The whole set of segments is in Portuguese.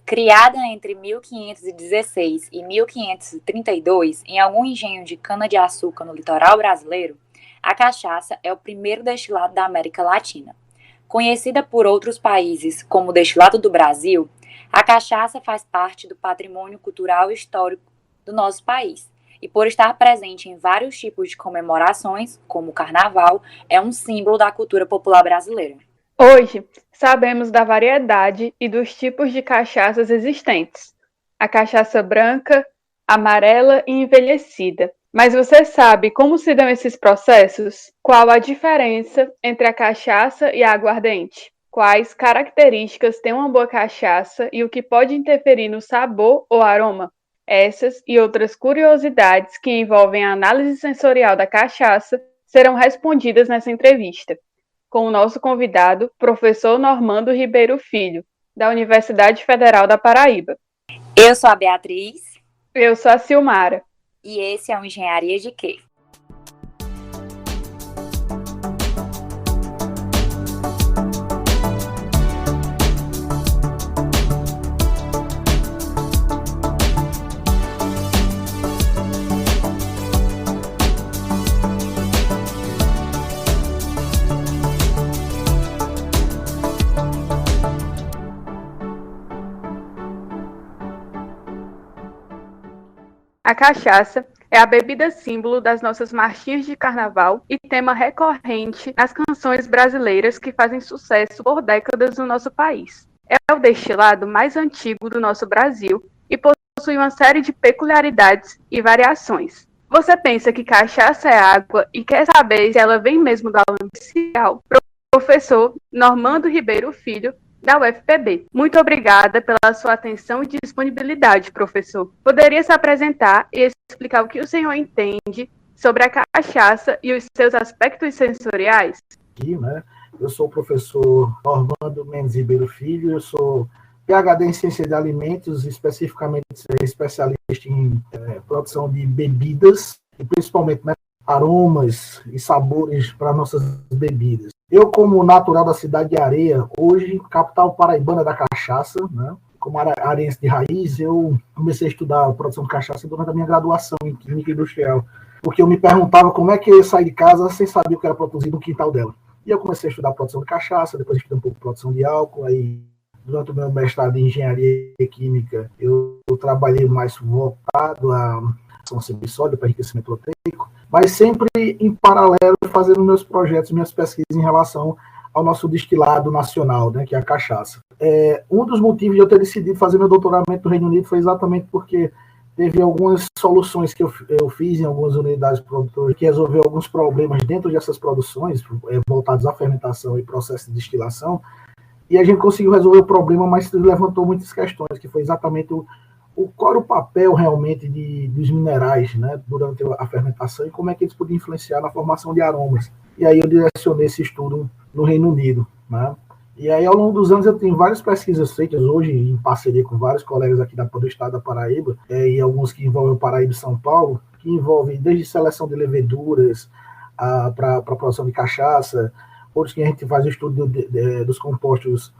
Criada entre 1516 e 1532 em algum engenho de cana-de-açúcar no litoral brasileiro, a cachaça é o primeiro destilado da América Latina. Conhecida por outros países como o destilado do Brasil, a cachaça faz parte do patrimônio cultural e histórico do nosso país. E por estar presente em vários tipos de comemorações, como o carnaval, é um símbolo da cultura popular brasileira. Hoje, sabemos da variedade e dos tipos de cachaças existentes. A cachaça branca, amarela e envelhecida. Mas você sabe como se dão esses processos? Qual a diferença entre a cachaça e a aguardente? Quais características tem uma boa cachaça e o que pode interferir no sabor ou aroma? Essas e outras curiosidades que envolvem a análise sensorial da cachaça serão respondidas nessa entrevista, com o nosso convidado, professor Normando Ribeiro Filho, da Universidade Federal da Paraíba. Eu sou a Beatriz. Eu sou a Silmara. E esse é o Engenharia de Quê? A cachaça é a bebida símbolo das nossas marchinhas de carnaval e tema recorrente nas canções brasileiras que fazem sucesso por décadas no nosso país. É o destilado mais antigo do nosso Brasil e possui uma série de peculiaridades e variações. Você pensa que cachaça é água e quer saber se ela vem mesmo da lâmpada inicial? Professor Normando Ribeiro Filho, da UFPB. Muito obrigada pela sua atenção e disponibilidade, professor. Poderia se apresentar e explicar o que o senhor entende sobre a cachaça e os seus aspectos sensoriais? Aqui, né? Eu sou o professor Normando Mendes Ribeiro Filho, eu sou PhD em Ciência de Alimentos, especificamente especialista em produção de bebidas, e principalmente, né, aromas e sabores para nossas bebidas. Eu, como natural da cidade de Areia, hoje, capital paraibana da cachaça, né? Como areense de raiz, eu comecei a estudar a produção de cachaça durante a minha graduação em Química Industrial, porque eu me perguntava como é que eu ia sair de casa sem saber o que era produzido no quintal dela. E eu comecei a estudar a produção de cachaça, depois estudei um pouco de produção de álcool, aí durante o meu mestrado em Engenharia Química, eu trabalhei mais voltado à produção semissólida para enriquecimento proteico, mas sempre em paralelo fazendo meus projetos, minhas pesquisas em relação ao nosso destilado nacional, né, que é a cachaça. Um dos motivos de eu ter decidido fazer meu doutoramento no Reino Unido foi exatamente porque teve algumas soluções que eu fiz em algumas unidades produtoras que resolveu alguns problemas dentro dessas produções, voltados à fermentação e processo de destilação, e a gente conseguiu resolver o problema, mas levantou muitas questões, que foi exatamente qual era o papel realmente dos minerais, né, durante a fermentação e como é que eles podiam influenciar na formação de aromas. E aí eu direcionei esse estudo no Reino Unido, né? E aí, ao longo dos anos, eu tenho várias pesquisas feitas hoje, em parceria com vários colegas aqui do estado da Paraíba, e alguns que envolvem o Paraíba e São Paulo, que envolvem desde seleção de leveduras para a produção de cachaça, outros que a gente faz o estudo dos compostos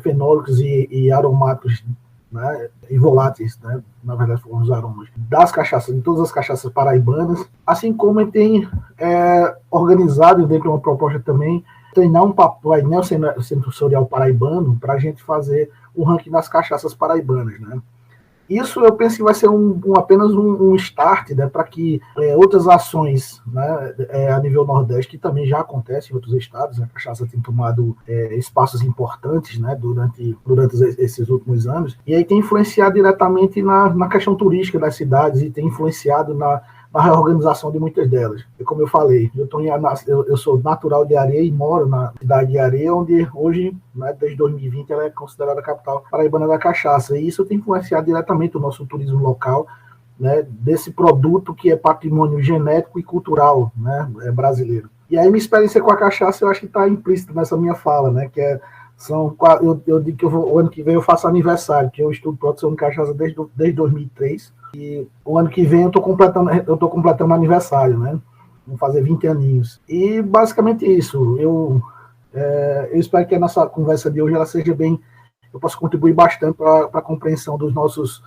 fenólicos e aromáticos, né, e voláteis, né, na verdade foram os aromas, das cachaças, de todas as cachaças paraibanas, assim como ele tem organizado dentro de uma proposta também, treinar um painel sensorial paraibano para a gente fazer o ranking das cachaças paraibanas, né. Isso eu penso que vai ser apenas um start, né, para que outras ações, né, a nível Nordeste, que também já acontece em outros estados, a cachaça tem tomado espaços importantes, né, durante esses últimos anos, e aí tem influenciado diretamente na questão turística das cidades e tem influenciado na reorganização de muitas delas. E como eu falei, eu sou natural de Areia e moro na cidade de Areia, onde hoje, né, desde 2020, ela é considerada a capital paraibana da cachaça. E isso tem influenciado diretamente o nosso turismo local, né, desse produto que é patrimônio genético e cultural, né, brasileiro. E aí minha experiência com a cachaça, eu acho que está implícita nessa minha fala, né, que eu digo que o ano que vem eu faço aniversário, que eu estudo produção de cachaça desde 2003, e o ano que vem eu estou completando aniversário, né? Vou fazer 20 aninhos. E basicamente isso. Eu espero que a nossa conversa de hoje ela seja bem eu posso contribuir bastante para a compreensão dos nossos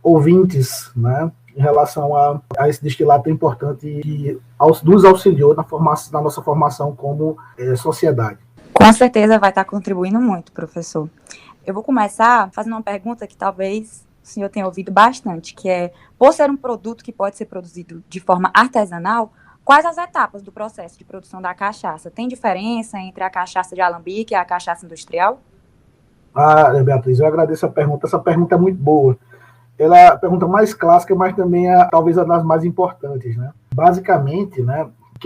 ouvintes, né, em relação a esse destilado tão importante que nos auxiliou na nossa formação como sociedade. Com certeza vai estar contribuindo muito, professor. Eu vou começar fazendo uma pergunta que talvez o senhor tenha ouvido bastante, que é, por ser um produto que pode ser produzido de forma artesanal, quais as etapas do processo de produção da cachaça? Tem diferença entre a cachaça de alambique e a cachaça industrial? Beatriz, eu agradeço a pergunta. Essa pergunta é muito boa. Ela é a pergunta mais clássica, mas também talvez a das mais importantes, né? Basicamente, né, o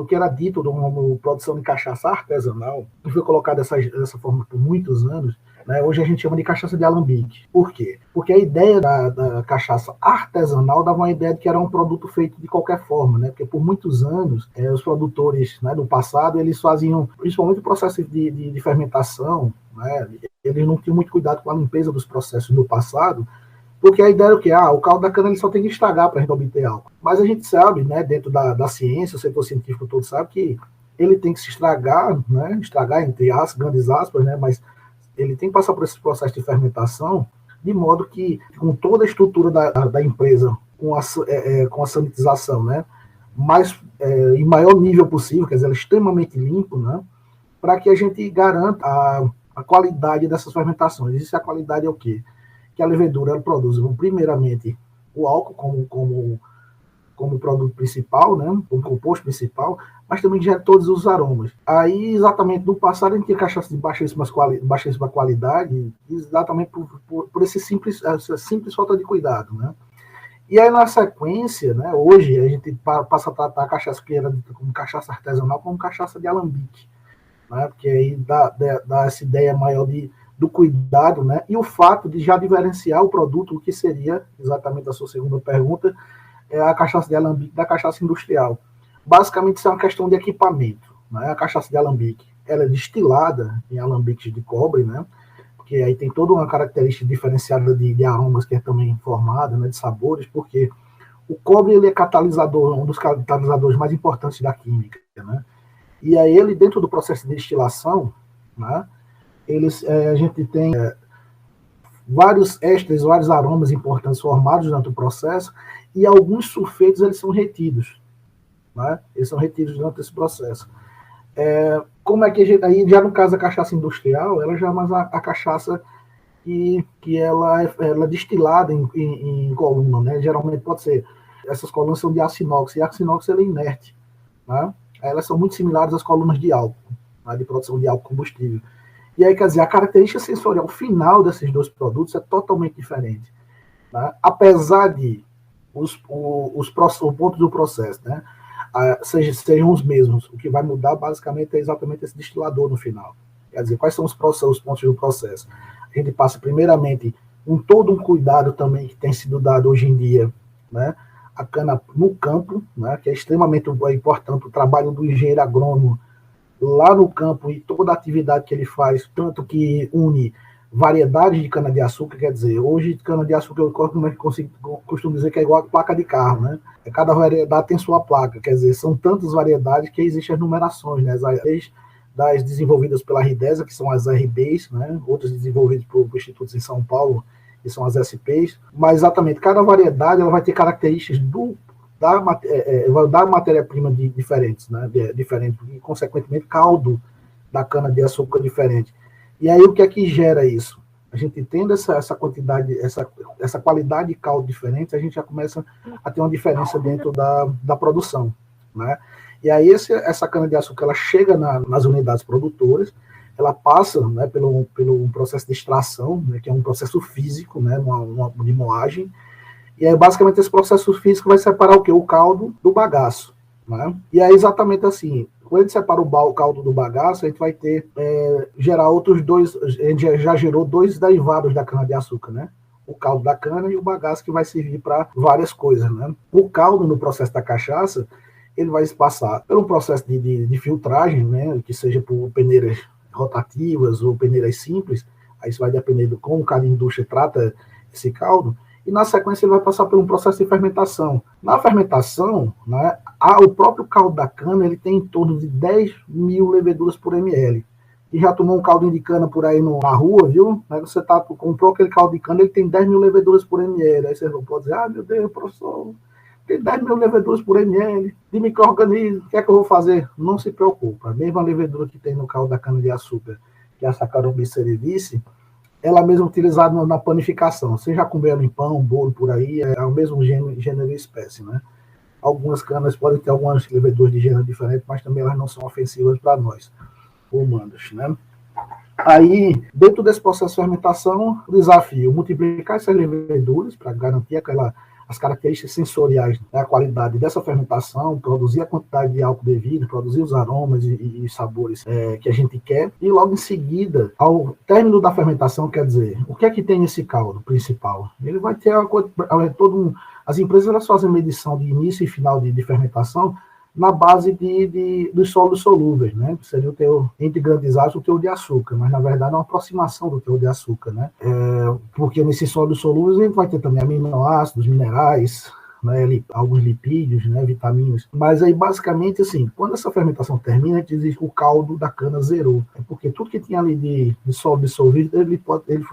que era dito como produção de cachaça artesanal, que foi colocado dessa forma por muitos anos, né, hoje a gente chama de cachaça de alambique. Por quê? Porque a ideia da cachaça artesanal dava uma ideia de que era um produto feito de qualquer forma, né? Porque por muitos anos, os produtores, né, do passado, eles faziam, principalmente o processo de fermentação, né, eles não tinham muito cuidado com a limpeza dos processos no passado, porque a ideia era o quê? O caldo da cana ele só tem que estragar para a gente obter álcool. Mas a gente sabe, né, dentro da ciência, o setor científico todo sabe que ele tem que se estragar, né, estragar entre grandes aspas, né, mas ele tem que passar por esse processo de fermentação, de modo que, com toda a estrutura da empresa, com a sanitização, né, em maior nível possível, quer dizer, extremamente limpo, né, para que a gente garanta a qualidade dessas fermentações. Isso a qualidade é o quê? Que a levedura ela produz, primeiramente, o álcool como produto principal, né, como composto principal, mas também gera todos os aromas. Aí, exatamente, no passado, a gente tinha cachaça de baixíssima qualidade, exatamente por essa simples falta de cuidado, né. E aí, na sequência, né, hoje, a gente passa a tratar a cachaça que era como cachaça artesanal como cachaça de alambique, né, porque aí dá essa ideia maior do cuidado, né, e o fato de já diferenciar o produto, o que seria, exatamente a sua segunda pergunta, é a cachaça de alambique da cachaça industrial. Basicamente, isso é uma questão de equipamento, né? A cachaça de alambique, ela é destilada em alambiques de cobre, né, porque aí tem toda uma característica diferenciada de aromas que é também formada, né, de sabores, porque o cobre ele é catalisador, um dos catalisadores mais importantes da química, né, e aí ele, dentro do processo de destilação, né, a gente tem vários ésteres, vários aromas importantes formados durante o processo, e alguns sulfetos eles são retidos, né? Eles são retidos durante esse processo. Como é que a gente, aí já no caso da cachaça industrial, ela já é mais a cachaça que ela é destilada em coluna, né? Geralmente pode ser, essas colunas são de aço inox, e aço inox ele é inerte, né? Elas são muito similares às colunas de álcool, né? De produção de álcool combustível. E aí, quer dizer, a característica sensorial final desses dois produtos é totalmente diferente, né? Apesar de os pontos do processo, né, sejam os mesmos, o que vai mudar basicamente é exatamente esse destilador no final. Quer dizer, quais são os pontos do processo? A gente passa primeiramente todo um cuidado também que tem sido dado hoje em dia, né, a cana no campo, né, que é extremamente importante o trabalho do engenheiro agrônomo lá no campo e toda a atividade que ele faz, tanto que une variedades de cana-de-açúcar, quer dizer, hoje cana-de-açúcar eu costumo dizer que é igual a placa de carro, né? Cada variedade tem sua placa, quer dizer, são tantas variedades que existem as numerações, né? Das desenvolvidas pela Ridesa, que são as RBs, né? Outras desenvolvidas por institutos em São Paulo, que são as SPs, mas exatamente, cada variedade ela vai ter características da matéria-prima diferentes, né? Diferente, e consequentemente caldo da cana-de-açúcar diferente. E aí o que é que gera isso? A gente tendo essa quantidade, essa qualidade de caldo diferente, a gente já começa a ter uma diferença dentro da produção, né? E aí essa cana-de-açúcar ela chega nas unidades produtoras, ela passa, né, pelo processo de extração, né, que é um processo físico, né, de moagem, e aí basicamente esse processo físico vai separar o quê? O caldo do bagaço, né? E é exatamente assim. Quando a gente separa o caldo do bagaço, a gente vai gerar outros dois, a gente já gerou dois derivados da cana-de-açúcar, né? O caldo da cana e o bagaço que vai servir para várias coisas, né? O caldo, no processo da cachaça, ele vai passar pelo processo de filtragem, né? Que seja por peneiras rotativas ou peneiras simples, aí isso vai depender de como cada indústria trata esse caldo, e na sequência ele vai passar por um processo de fermentação. Na fermentação, né, o próprio caldo da cana ele tem em torno de 10 mil leveduras por ml. e já tomou um caldinho de cana por aí na rua, viu? Aí você comprou aquele caldo de cana, ele tem 10 mil leveduras por ml. Aí você não pode dizer, meu Deus, professor, tem 10 mil leveduras por ml de micro-organismo, o que é que eu vou fazer? Não se preocupa, a mesma levedura que tem no caldo da cana-de-açúcar, que é a Saccharomyces cerevisiae, ela mesma utilizada na panificação. Você já comeu ela em pão, bolo por aí, é o mesmo gênero e espécie, né? Algumas canas podem ter algumas leveduras de gênero diferente, mas também elas não são ofensivas para nós, humanos, né? Aí, dentro desse processo de fermentação, o desafio, multiplicar essas leveduras para garantir as características sensoriais, né, a qualidade dessa fermentação, produzir a quantidade de álcool devido, produzir os aromas e sabores que a gente quer, e logo em seguida, ao término da fermentação, quer dizer, o que é que tem nesse caldo principal? Ele vai ter as empresas elas fazem medição de início e final de fermentação na base dos sólidos solúveis, né? Que seria entre grandes aspas, o teor de açúcar, mas na verdade é uma aproximação do teor de açúcar, né? Porque nesses sólidos solúveis a gente vai ter também aminoácidos, minerais, né? Alguns lipídios, né? Vitaminas. Mas aí basicamente assim, quando essa fermentação termina, a gente diz que o caldo da cana zerou, porque tudo que tinha ali de sólido dissolvido, ele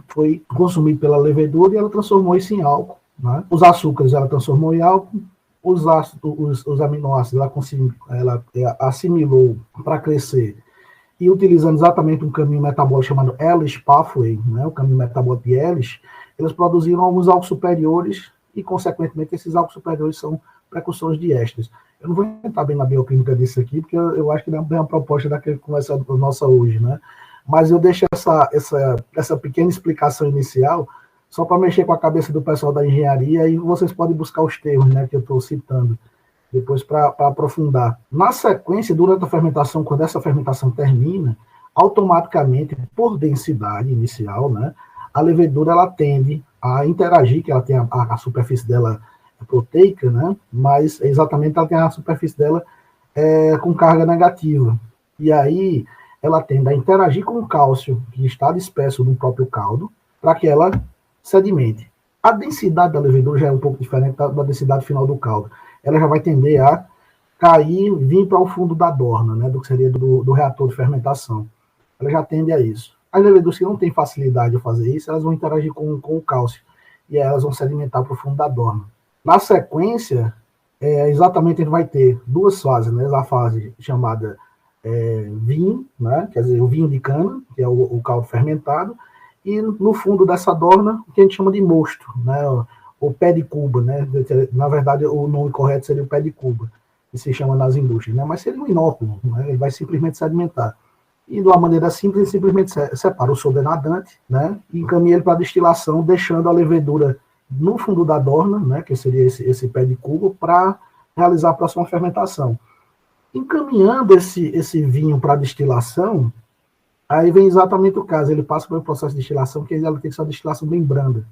foi consumido pela levedura e ela transformou isso em álcool, né? Os açúcares ela transformou em álcool. Os aminoácidos ela assimilou para crescer e utilizando exatamente um caminho metabólico chamado Ellis Pathway, né, o caminho metabólico de Ellis, eles produziram alguns álcools superiores e, consequentemente, esses álcools superiores são precursores de ésteres. Eu não vou entrar bem na bioquímica disso aqui, porque eu acho que não é bem a proposta daquela conversa nossa hoje, né? Mas eu deixo essa pequena explicação inicial só para mexer com a cabeça do pessoal da engenharia, e vocês podem buscar os termos, né, que eu estou citando, depois para aprofundar. Na sequência, durante a fermentação, quando essa fermentação termina, automaticamente, por densidade inicial, né, a levedura ela tende a interagir, que ela tem a superfície dela proteica, né, mas exatamente ela tem a superfície dela com carga negativa. E aí ela tende a interagir com o cálcio que está disperso no próprio caldo, para que ela sedimente. A densidade da levedura já é um pouco diferente da densidade final do caldo. Ela já vai tender a cair, vir para o fundo da dorna, né, do que seria do reator de fermentação. Ela já tende a isso. As leveduras que não têm facilidade de fazer isso, elas vão interagir com o cálcio, e aí elas vão sedimentar para o fundo da dorna. Na sequência, exatamente a gente vai ter duas fases, né, a fase chamada vinho, né, quer dizer, o vinho de cana, que é o caldo fermentado, e no fundo dessa dorna, o que a gente chama de mosto, né, o pé de cuba, né, na verdade o nome correto seria o pé de cuba, que se chama nas indústrias, né, mas seria um inóculo, né, ele vai simplesmente sedimentar. E de uma maneira simples, ele simplesmente separa o sobrenadante, né, e encaminha ele para a destilação, deixando a levedura no fundo da dorna, né, que seria esse pé de cuba, para realizar a próxima fermentação. Encaminhando esse vinho para a destilação, aí vem exatamente o caso, ele passa pelo processo de destilação, que ela tem que ser uma destilação bem branda.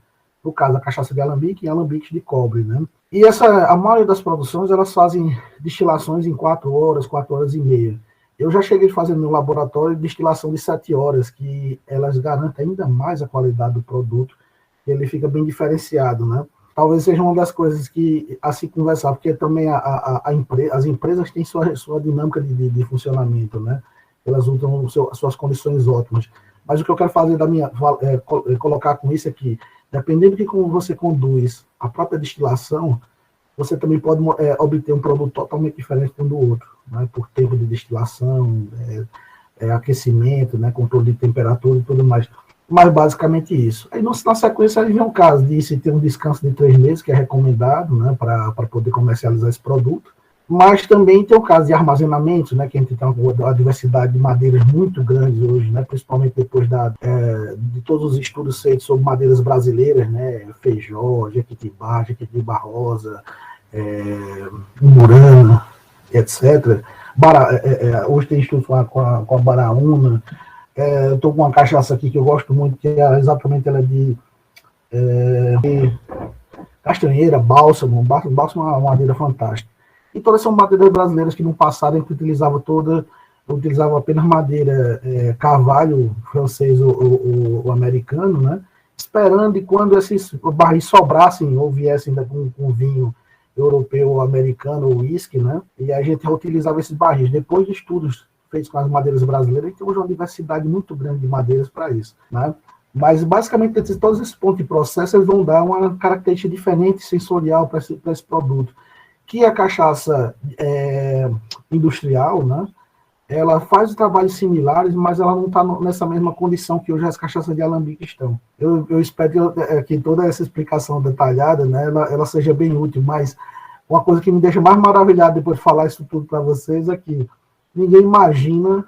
No caso, a cachaça de alambique e alambiques de cobre, né? E a maioria das produções, elas fazem destilações em 4 horas, 4 horas e meia. Eu já cheguei a fazer no meu laboratório destilação de 7 horas, que elas garantem ainda mais a qualidade do produto, ele fica bem diferenciado, né? Talvez seja uma das coisas que, a se conversar, porque também as empresas têm sua dinâmica de funcionamento, né? Elas usam as suas condições ótimas. Mas o que eu quero fazer colocar com isso é que, dependendo de como você conduz a própria destilação, você também pode obter um produto totalmente diferente um do outro, né? Por tempo de destilação, aquecimento, né? Controle de temperatura e tudo mais. Mas basicamente isso. Aí na sequência aí vem um caso de se ter um descanso de 3 meses, que é recomendado, né? Para poder comercializar esse produto. Mas também tem o caso de armazenamento, né, que a gente tem uma diversidade de madeiras muito grande hoje, né, principalmente depois de todos os estudos feitos sobre madeiras brasileiras, né, feijó, jequitibá rosa, murana, etc. Hoje tem estudo com a baraúna. Eu estou com uma cachaça aqui que eu gosto muito, que exatamente ela é de castanheira, bálsamo. Bálsamo é uma madeira fantástica. E todas são madeiras brasileiras que no passado a gente utilizava apenas madeira carvalho francês ou americano, né? Esperando e quando esses barris sobrassem ou viessem com vinho europeu, americano ou uísque, né? E a gente utilizava esses barris. Depois de estudos feitos com as madeiras brasileiras, e tem hoje uma diversidade muito grande de madeiras para isso, né? Mas, basicamente, todos esses pontos de processo eles vão dar uma característica diferente sensorial para esse produto. Que a cachaça industrial, né, ela faz trabalhos similares, mas ela não está nessa mesma condição que hoje as cachaças de alambique estão. Eu espero que toda essa explicação detalhada, né, ela seja bem útil, mas uma coisa que me deixa mais maravilhado depois de falar isso tudo para vocês é que ninguém imagina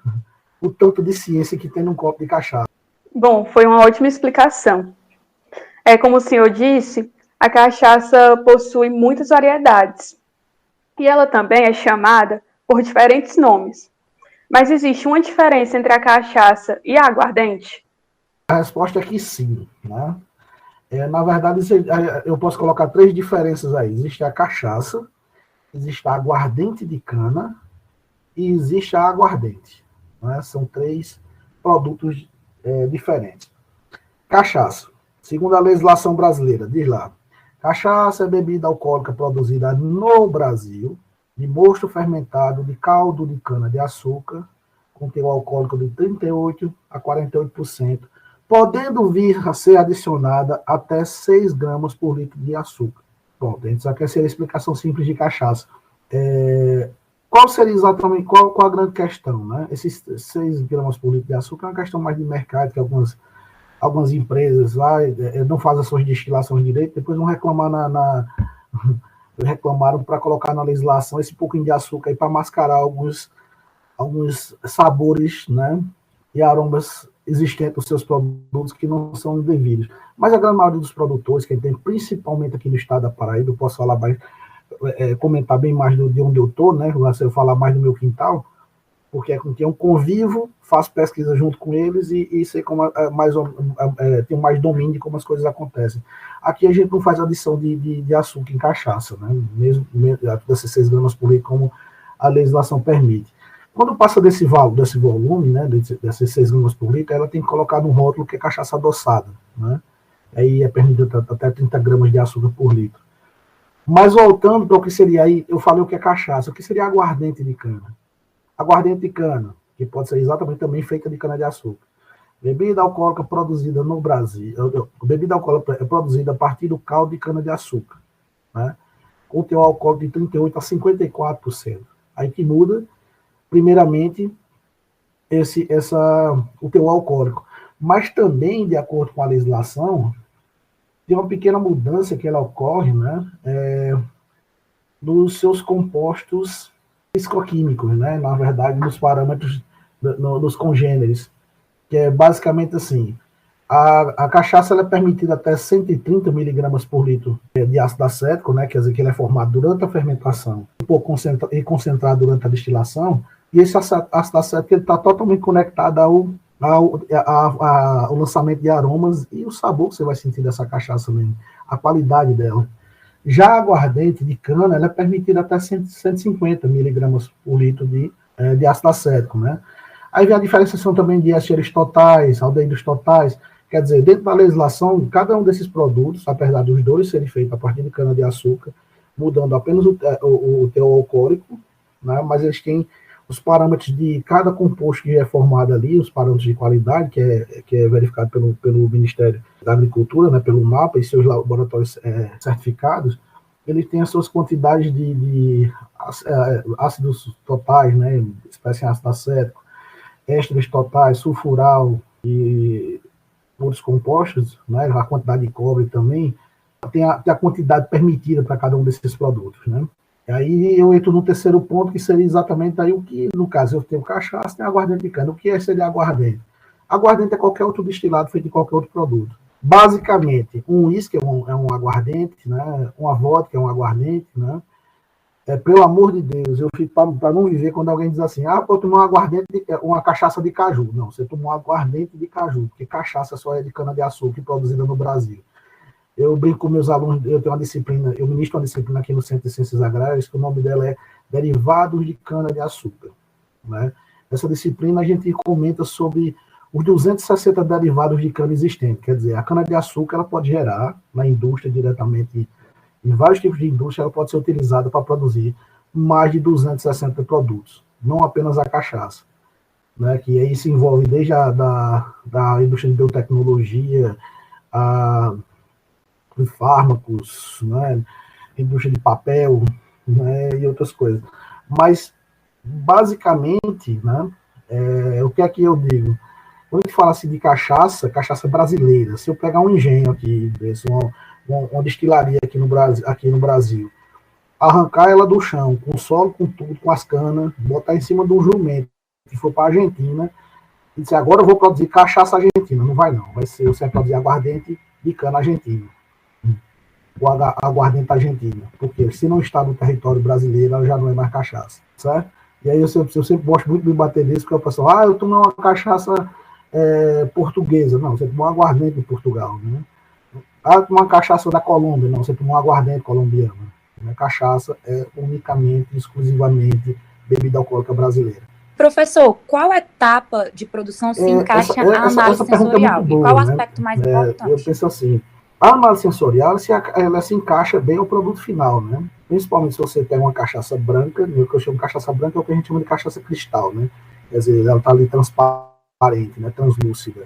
o tanto de ciência que tem num copo de cachaça. Bom, foi uma ótima explicação. Como o senhor disse, a cachaça possui muitas variedades. E ela também é chamada por diferentes nomes. Mas existe uma diferença entre a cachaça e a aguardente? A resposta é que sim, né? Na verdade, eu posso colocar 3 diferenças aí. Existe a cachaça, existe a aguardente de cana e existe a aguardente, né? São 3 produtos diferentes. Cachaça. Segundo a legislação brasileira, diz lá, cachaça é bebida alcoólica produzida no Brasil, de mosto fermentado de caldo de cana-de-açúcar, com teor alcoólico de 38% a 48%, podendo vir a ser adicionada até 6 gramas por litro de açúcar. Bom, a gente só quer ser a explicação simples de cachaça. Qual seria exatamente, qual a grande questão, né? Esses 6 gramas por litro de açúcar é uma questão mais de mercado, que algumas empresas lá não fazem as suas destilações direito, depois vão reclamar reclamaram para colocar na legislação esse pouquinho de açúcar aí para mascarar alguns sabores, né, e aromas existentes nos seus produtos que não são devidos. Mas a grande maioria dos produtores, que tem principalmente aqui no estado da Paraíba, eu posso falar mais, comentar bem mais de onde eu estou, né, se eu falar mais do meu quintal, porque é com quem eu convivo, faço pesquisa junto com eles e sei como tenho mais domínio de como as coisas acontecem. Aqui a gente não faz adição de açúcar em cachaça, né? Mesmo desses 6 gramas por litro, como a legislação permite. Quando passa desse volume, né, desses 6 gramas por litro, ela tem que colocar no rótulo que é cachaça adoçada, né? Aí é permitido até 30 gramas de açúcar por litro. Mas voltando para o que seria aí, eu falei o que é cachaça, o que seria aguardente de cana? Aguardente de cana, que pode ser exatamente também feita de cana-de-açúcar. Bebida alcoólica produzida no Brasil, bebida alcoólica é produzida a partir do caldo de cana-de-açúcar, né? Com teor alcoólico de 38% a 54%. Aí que muda, primeiramente, o teor alcoólico. Mas também, de acordo com a legislação, tem uma pequena mudança que ela ocorre, né, nos seus compostos fisicoquímicos, né, na verdade, nos parâmetros, nos congêneres, que é basicamente assim, a cachaça ela é permitida até 130 miligramas por litro de ácido acético, né, quer dizer que ele é formado durante a fermentação e concentrado durante a destilação, e esse ácido acético está totalmente conectado ao lançamento de aromas e o sabor que você vai sentir dessa cachaça mesmo, a qualidade dela. Já a aguardente de cana, ela é permitida até 150 miligramas por litro de ácido acético, né? Aí vem a diferenciação também de esteres totais, aldeídos totais, quer dizer, dentro da legislação, cada um desses produtos, apesar dos dois serem feitos a partir de cana-de-açúcar, mudando apenas o teor alcoólico, né? Mas eles têm os parâmetros de cada composto que é formado ali, os parâmetros de qualidade, que é verificado pelo Ministério da Agricultura, né, pelo MAPA e seus laboratórios certificados, ele tem as suas quantidades de ácidos totais, né, espécie ácido acético, ésteres totais, sulfural e outros compostos, né, a quantidade de cobre também, tem a quantidade permitida para cada um desses produtos, né. Aí eu entro no terceiro ponto, que seria exatamente aí o que, no caso, eu tenho cachaça, tem aguardente de cana. O que seria aguardente? Aguardente é qualquer outro destilado feito de qualquer outro produto. Basicamente, um uísque é um aguardente, né? Uma vodka é um aguardente, né? Pelo amor de Deus, eu fico para não viver quando alguém diz assim, eu tomei uma cachaça de caju. Não, você tomou um aguardente de caju, porque cachaça só é de cana-de-açúcar produzida no Brasil. Eu brinco com meus alunos, eu tenho uma disciplina, eu ministro uma disciplina aqui no Centro de Ciências Agrárias, que o nome dela é Derivados de Cana-de-Açúcar, né? Essa disciplina a gente comenta sobre os 260 derivados de cana existentes, quer dizer, a cana-de-açúcar ela pode gerar na indústria diretamente, em vários tipos de indústria, ela pode ser utilizada para produzir mais de 260 produtos, não apenas a cachaça. né, que aí se envolve desde da indústria de biotecnologia, a, de fármacos, né, indústria de papel, né, e outras coisas. Mas, basicamente, né, o que é que eu digo? Quando a gente fala assim de cachaça brasileira, se eu pegar um engenho aqui, uma destilaria aqui no Brasil, arrancar ela do chão, com o solo, com tudo, com as canas, botar em cima de um jumento, que for para a Argentina, e dizer, agora eu vou produzir cachaça argentina. Não vai não, vai ser, você vai produzir aguardente de cana argentina. O aguardente argentina. Porque se não está no território brasileiro, ela já não é mais cachaça, certo? E aí eu sempre gosto muito de bater nisso, porque o pessoal, eu tomo uma cachaça portuguesa. Não, você tomou um aguardente de Portugal, né? Uma cachaça da Colômbia. Não, você tomou um aguardente colombiano. Né? Cachaça é unicamente, exclusivamente bebida alcoólica brasileira. Professor, qual etapa de produção se encaixa a análise sensorial? É boa, e qual o aspecto mais importante? Eu penso assim, a análise sensorial ela se encaixa bem ao produto final, né? Principalmente se você pega uma cachaça branca, o que eu chamo de cachaça branca é o que a gente chama de cachaça cristal, né? Quer dizer, ela está ali transparente, né? Translúcida.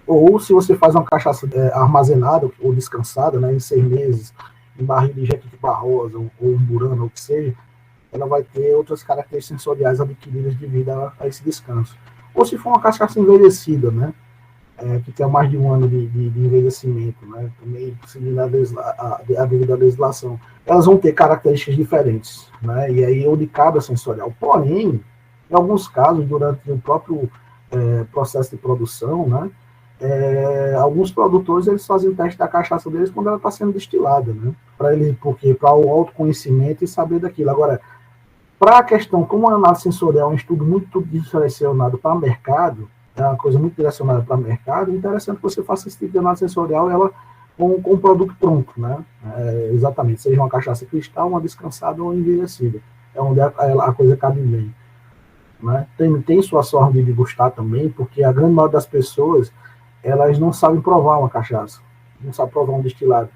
Ou se você faz uma cachaça armazenada ou descansada, né? Em 6 meses, em barril de jequitibá rosa ou umburana, ou o que seja, ela vai ter outras características sensoriais adquiridas devido a esse descanso. Ou se for uma cachaça envelhecida, né? Que tem mais de 1 ano de envelhecimento, né? Também seguindo a devida legislação. Elas vão ter características diferentes, né? E aí onde cabe a sensorial. Porém, em alguns casos, durante o próprio processo de produção, né? Alguns produtores eles fazem o teste da cachaça deles quando ela está sendo destilada, né? Para o autoconhecimento e saber daquilo. Agora, para a questão, como a análise sensorial é um estudo muito direcionado para o mercado, é uma coisa muito direcionada para o mercado, é interessante que você faça esse tipo de análise sensorial ela com um produto pronto, né? Exatamente, seja uma cachaça cristal, uma descansada ou envelhecida. É onde a coisa cabe bem. Né? Tem sua sorte de gostar também, porque a grande maioria das pessoas elas não sabem provar uma cachaça, não sabem provar um destilado.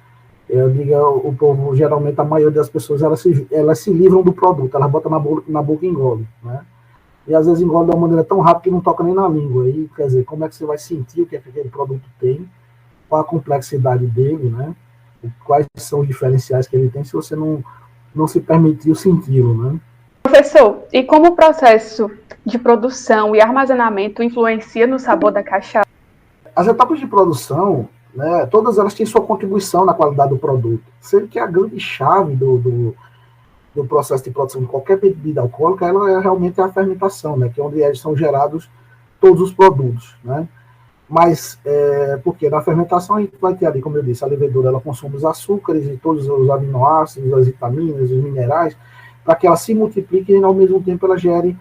Eu digo, o povo, geralmente, a maioria das pessoas, elas se livram do produto, elas botam na boca e engolem, né? E às vezes engole de uma maneira tão rápida que não toca nem na língua. Aí, quer dizer, como é que você vai sentir o que aquele produto tem, qual a complexidade dele, né? Quais são os diferenciais que ele tem, se você não se permitiu senti-lo, né? Professor, e como o processo de produção e armazenamento influencia no sabor da cachaça? As etapas de produção, né, todas elas têm sua contribuição na qualidade do produto. Sendo que a grande chave do processo de produção de qualquer bebida alcoólica, ela realmente a fermentação, né, que é onde são gerados todos os produtos. Né? Mas, porque na fermentação a gente vai ter ali, como eu disse, a levedura ela consome os açúcares e todos os aminoácidos, as vitaminas, os minerais, para que ela se multiplique e ao mesmo tempo ela gere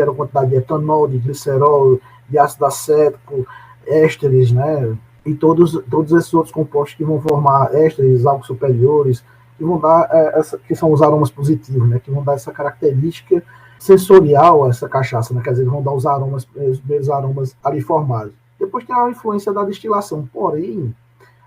uma quantidade de etanol, de glicerol, de ácido acético, ésteres, né? E todos esses outros compostos que vão formar ésteres, álcools superiores, que vão dar que são os aromas positivos, né? Que vão dar essa característica sensorial a essa cachaça, né? Quer dizer, vão dar os primeiros aromas ali formados. Depois tem a influência da destilação. Porém,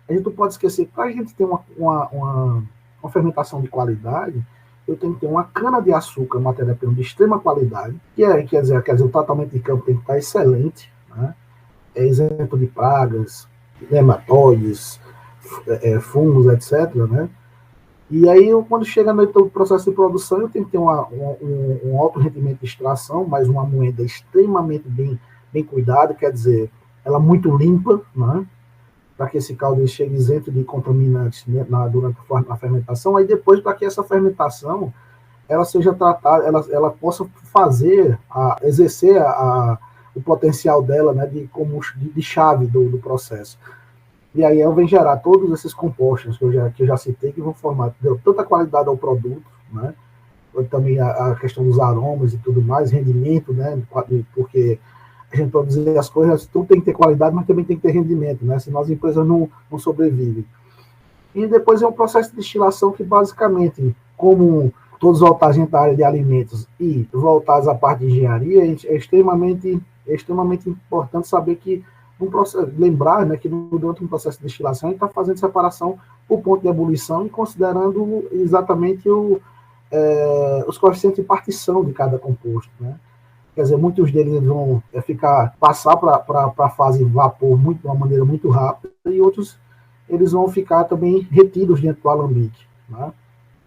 a gente não pode esquecer que para a gente ter uma fermentação de qualidade, eu tenho que ter uma cana-de-açúcar, matéria-prima de extrema qualidade, quer dizer, o tratamento de campo tem que estar excelente, né? Exemplo de pragas, nematóides, fungos, etc. Né? E aí, quando chega no processo de produção, eu tenho que ter um alto rendimento de extração, mas uma moeda extremamente bem cuidada, quer dizer, ela muito limpa, né? Para que esse caldo chegue isento de contaminantes, né, durante a fermentação, aí depois para que essa fermentação ela seja tratada, ela possa exercer o potencial dela, né, de chave do processo. E aí ela vem gerar todos esses compostos que eu já citei, que vão formar tanta qualidade ao produto, né, também a questão dos aromas e tudo mais, rendimento, né, porque a gente produzir as coisas, tudo tem que ter qualidade, mas também tem que ter rendimento, né, senão as empresas não sobrevivem. E depois é um processo de destilação que basicamente, como todos voltados à área de alimentos e voltados à parte de engenharia, é extremamente importante saber que lembrar, né, que durante um processo de destilação a gente está fazendo separação por ponto de ebulição e considerando exatamente os coeficientes de partição de cada composto, né? quer dizer, muitos deles vão passar para a fase vapor de uma maneira muito rápida, e outros eles vão ficar também retidos dentro do alambique, né?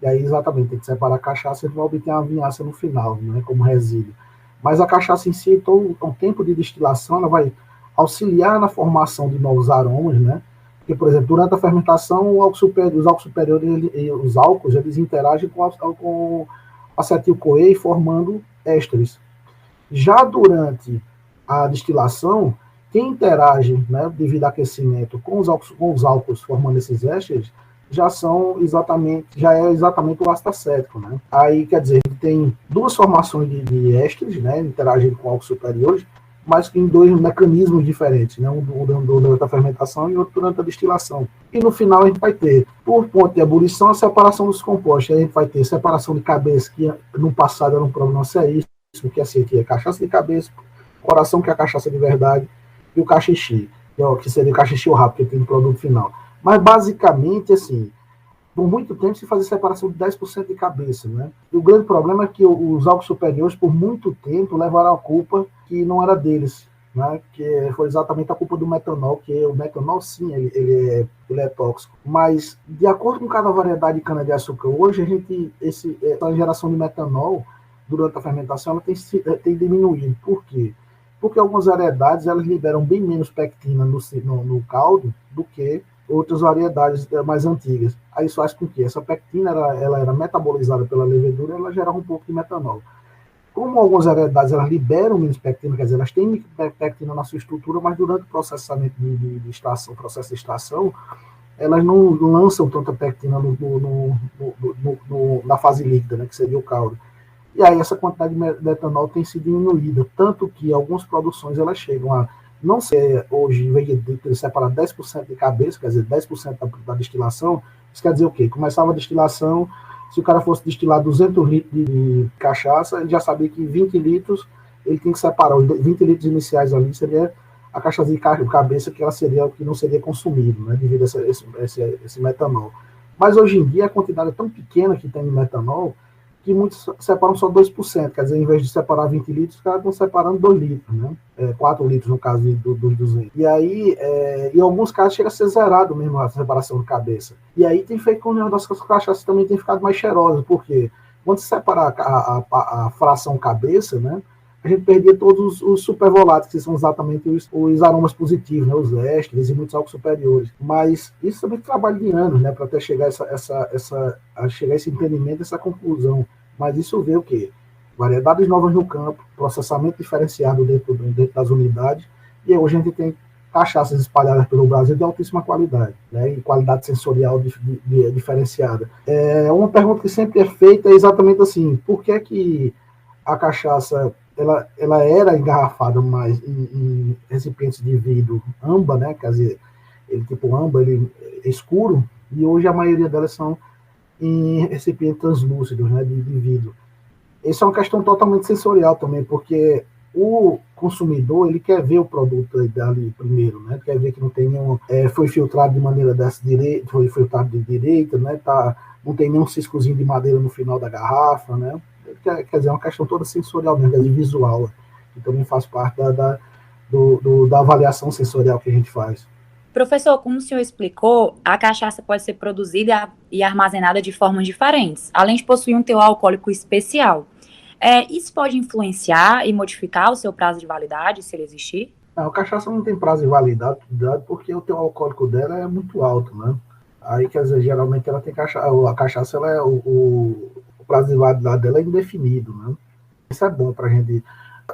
E aí, exatamente, tem que separar a cachaça e vai obter uma vinhaça no final, né, como resíduo. Mas a cachaça em si, então, o tempo de destilação, ela vai auxiliar na formação de novos aromas, né? Porque, por exemplo, durante a fermentação, os álcools superiores e os álcools, eles interagem com acetil-CoA, formando ésteres. Já durante a destilação, quem interage, né, devido ao aquecimento, com os álcools formando esses ésteres, já é exatamente o ácido acético, né? Aí, quer dizer, ele tem duas formações de ésteres, né, interagindo com álcools superiores, mas em dois mecanismos diferentes, né? Um durante a fermentação e outro durante a destilação. E no final a gente vai ter, por ponto de ebulição, a separação dos compostos. Aí a gente vai ter separação de cabeça, que no passado era um problema seríssimo, que assim, que é cachaça de cabeça, coração, que é a cachaça de verdade, e o cachixi, que seria o cachixi ou rápido, que tem no produto final. Mas basicamente, assim, por muito tempo se fazia separação de 10% de cabeça, né? E o grande problema é que os álcools superiores, por muito tempo, levaram a culpa que não era deles, né? Que foi exatamente a culpa do metanol, que o metanol, sim, ele é tóxico. Mas, de acordo com cada variedade de cana-de-açúcar, hoje, essa geração de metanol, durante a fermentação, ela tem diminuído. Por quê? Porque algumas variedades, elas liberam bem menos pectina no caldo do que outras variedades mais antigas. Aí isso faz com que essa pectina ela era metabolizada pela levedura, ela gerava um pouco de metanol. Como algumas variedades elas liberam menos pectina, quer dizer, elas têm pectina na sua estrutura, mas durante o processamento de extração, processo de extração, elas não lançam tanta pectina na fase líquida, né, que seria o caldo. E aí essa quantidade de metanol tem sido diminuída, tanto que algumas produções elas chegam a não ser hoje, em vez de separar 10% de cabeça, quer dizer, 10% da destilação, isso quer dizer o quê? Começava a destilação, se o cara fosse destilar 200 litros de cachaça, ele já sabia que 20 litros, ele tem que separar, os 20 litros iniciais ali seria a cachaça de cabeça, que ela seria o que não seria consumido, né, devido a esse metanol. Mas hoje em dia a quantidade é tão pequena que tem de metanol, que muitos separam só 2%, quer dizer, em vez de separar 20 litros, os caras estão separando 2 litros, né? 4 litros no caso dos 200. E aí, em alguns casos, chega a ser zerado mesmo a separação de cabeça. E aí tem feito com que as nossas cachaças também tem ficado mais cheirosas, porque quando se separar a fração cabeça, né, a gente perdia todos os supervoláteis, que são exatamente os aromas positivos, né, os ésteres e muitos álcools superiores. Mas isso também é trabalho de anos, né, para até chegar a chegar a esse entendimento, essa conclusão. Mas isso vê o quê? Variedades novas no campo, processamento diferenciado dentro das unidades, e hoje a gente tem cachaças espalhadas pelo Brasil de altíssima qualidade, né, e qualidade sensorial diferenciada. Uma pergunta que sempre é feita é exatamente assim: por que a cachaça ela era engarrafada mais em recipientes de vidro âmbar, né, quer dizer, ele tipo âmbar, ele é escuro, e hoje a maioria delas são em recipientes translúcidos, né, de vidro. Isso é uma questão totalmente sensorial também, porque o consumidor, ele quer ver o produto dali primeiro, né, quer ver que não tem nenhum, foi filtrado de maneira dessa direita, foi filtrado de direita, né, não tem nenhum ciscozinho de madeira no final da garrafa, né. Quer dizer, é uma questão toda sensorial mesmo, de visual, que também faz parte da avaliação sensorial que a gente faz. Professor, como o senhor explicou, a cachaça pode ser produzida e armazenada de formas diferentes, além de possuir um teor alcoólico especial. Isso pode influenciar e modificar o seu prazo de validade, se ele existir? Não, a cachaça não tem prazo de validade, porque o teor alcoólico dela é muito alto, né? Aí, quer dizer, geralmente ela tem a cachaça, ela é o prazo de validade dela é indefinido, né? Isso é bom para a gente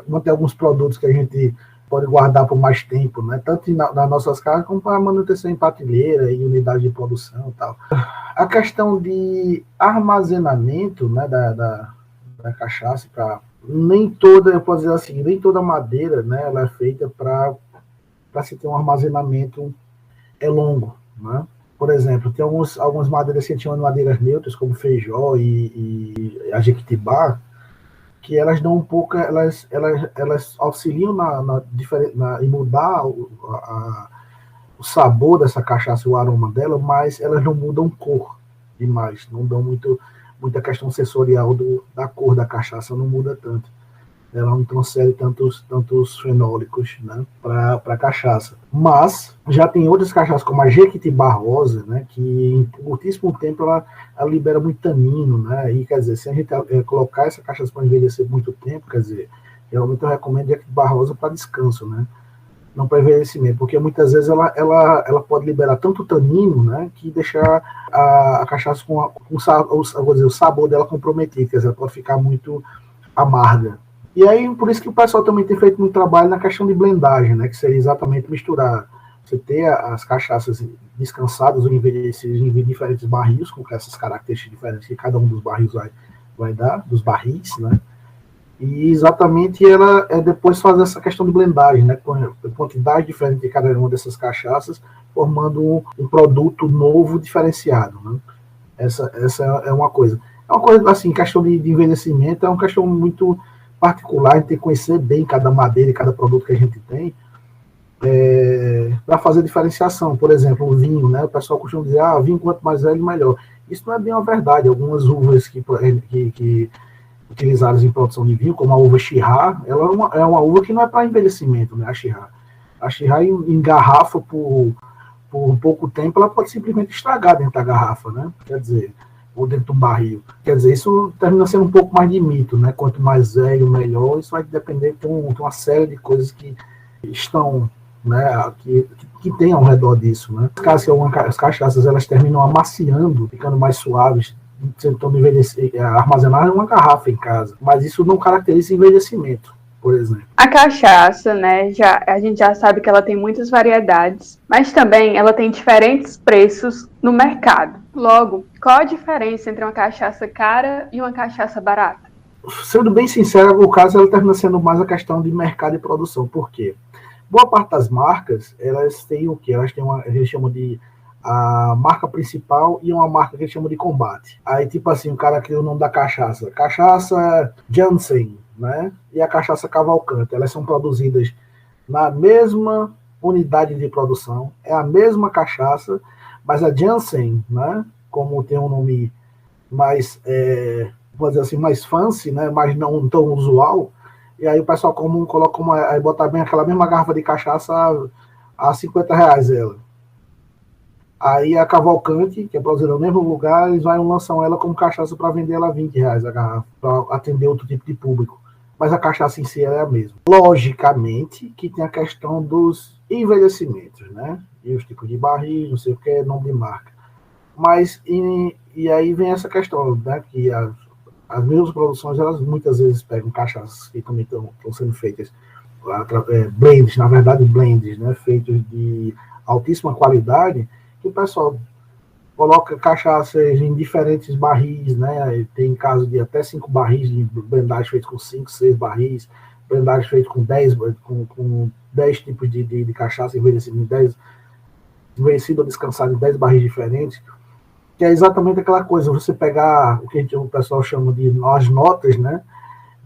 manter alguns produtos que a gente pode guardar por mais tempo, né? Tanto nas nossas casas como para manutenção em prateleira e unidade de produção e tal. A questão de armazenamento, né, da cachaça, nem toda, eu posso dizer assim, nem toda madeira, né, ela é feita para se ter um armazenamento longo, né? Por exemplo, tem algumas madeiras que a gente chama de madeiras neutras, como feijó e a jequitibá, que elas dão um pouco, elas auxiliam em mudar o sabor dessa cachaça, o aroma dela, mas elas não mudam cor demais, não dão muita questão sensorial da cor da cachaça, não muda tanto. ela não transfere tantos fenólicos, né, para a cachaça. Mas já tem outras cachaças, como a Jequitibá Rosa, né, que em curtíssimo tempo ela libera muito tanino, né, e quer dizer, se a gente colocar essa cachaça para envelhecer muito tempo, quer dizer, realmente eu recomendo Jequitibá Rosa para descanso, né, não para envelhecimento, porque muitas vezes ela pode liberar tanto tanino, né, que deixar a cachaça o sabor dela comprometido, quer dizer, ela pode ficar muito amarga. E aí, por isso que o pessoal também tem feito muito trabalho na questão de blendagem, né, que seria exatamente misturar, você ter as cachaças descansadas ou envelhecidas em diferentes barris, com essas características diferentes que cada um dos barris vai dar, dos barris, né, e exatamente ela depois fazer essa questão de blendagem, né, com quantidade diferente de cada uma dessas cachaças, formando um produto novo, diferenciado, né. Essa é uma coisa. É uma coisa, assim, questão de envelhecimento, é uma questão muito particular, a gente tem que conhecer bem cada madeira e cada produto que a gente tem, para fazer diferenciação. Por exemplo, o vinho, né? O pessoal costuma dizer, vinho quanto mais velho, melhor. Isso não é bem uma verdade. Algumas uvas que utilizadas em produção de vinho, como a uva Shiraz, ela é uma uva que não é para envelhecimento, né? A Shiraz em garrafa por pouco tempo, ela pode simplesmente estragar dentro da garrafa, né? Quer dizer, ou dentro do barril. Quer dizer, isso termina sendo um pouco mais de mito, né? Quanto mais velho, melhor. Isso vai depender de uma série de coisas que estão, né, que tem ao redor disso, né? As cachaças, elas terminam amaciando, ficando mais suaves, tentando armazenar uma garrafa em casa. Mas isso não caracteriza envelhecimento, por exemplo. A cachaça, né, a gente já sabe que ela tem muitas variedades, mas também ela tem diferentes preços no mercado. Logo, qual a diferença entre uma cachaça cara e uma cachaça barata? Sendo bem sincero, o caso ela termina sendo mais a questão de mercado e produção. Por quê? Boa parte das marcas, elas têm o quê? Elas têm eles chamam de a marca principal e uma marca que eles chamam de combate. Aí, tipo assim, o cara cria o nome da cachaça. Cachaça Jansen, né? E a cachaça Cavalcante. Elas são produzidas na mesma unidade de produção. É a mesma cachaça, mas a Jansen, né? Como tem um nome mais, vou dizer assim, mais fancy, né? Mas não tão usual. E aí o pessoal comum coloca aí bota bem aquela mesma garrafa de cachaça a R$50 ela. Aí a Cavalcante, que é produzida no mesmo lugar, eles lançam ela como cachaça para vender ela R$20 a garrafa, para atender outro tipo de público. Mas a cachaça em si é a mesma. Logicamente que tem a questão dos envelhecimentos, né? E os tipos de barris, não sei o que, é nome de marca. Mas, e aí vem essa questão, né? Que as mesmas produções, elas muitas vezes pegam cachaças que também estão sendo feitas, blends, na verdade blends, né? Feitos de altíssima qualidade, que o pessoal coloca cachaças em diferentes barris, né? Tem caso de até 5 barris, de blendagem feitos com 5, 6 barris, blendagem feitos com 10 tipos de cachaça envelhecido ou descansado em 10 barris diferentes, que é exatamente aquela coisa, você pegar o que o pessoal chama de as notas, né?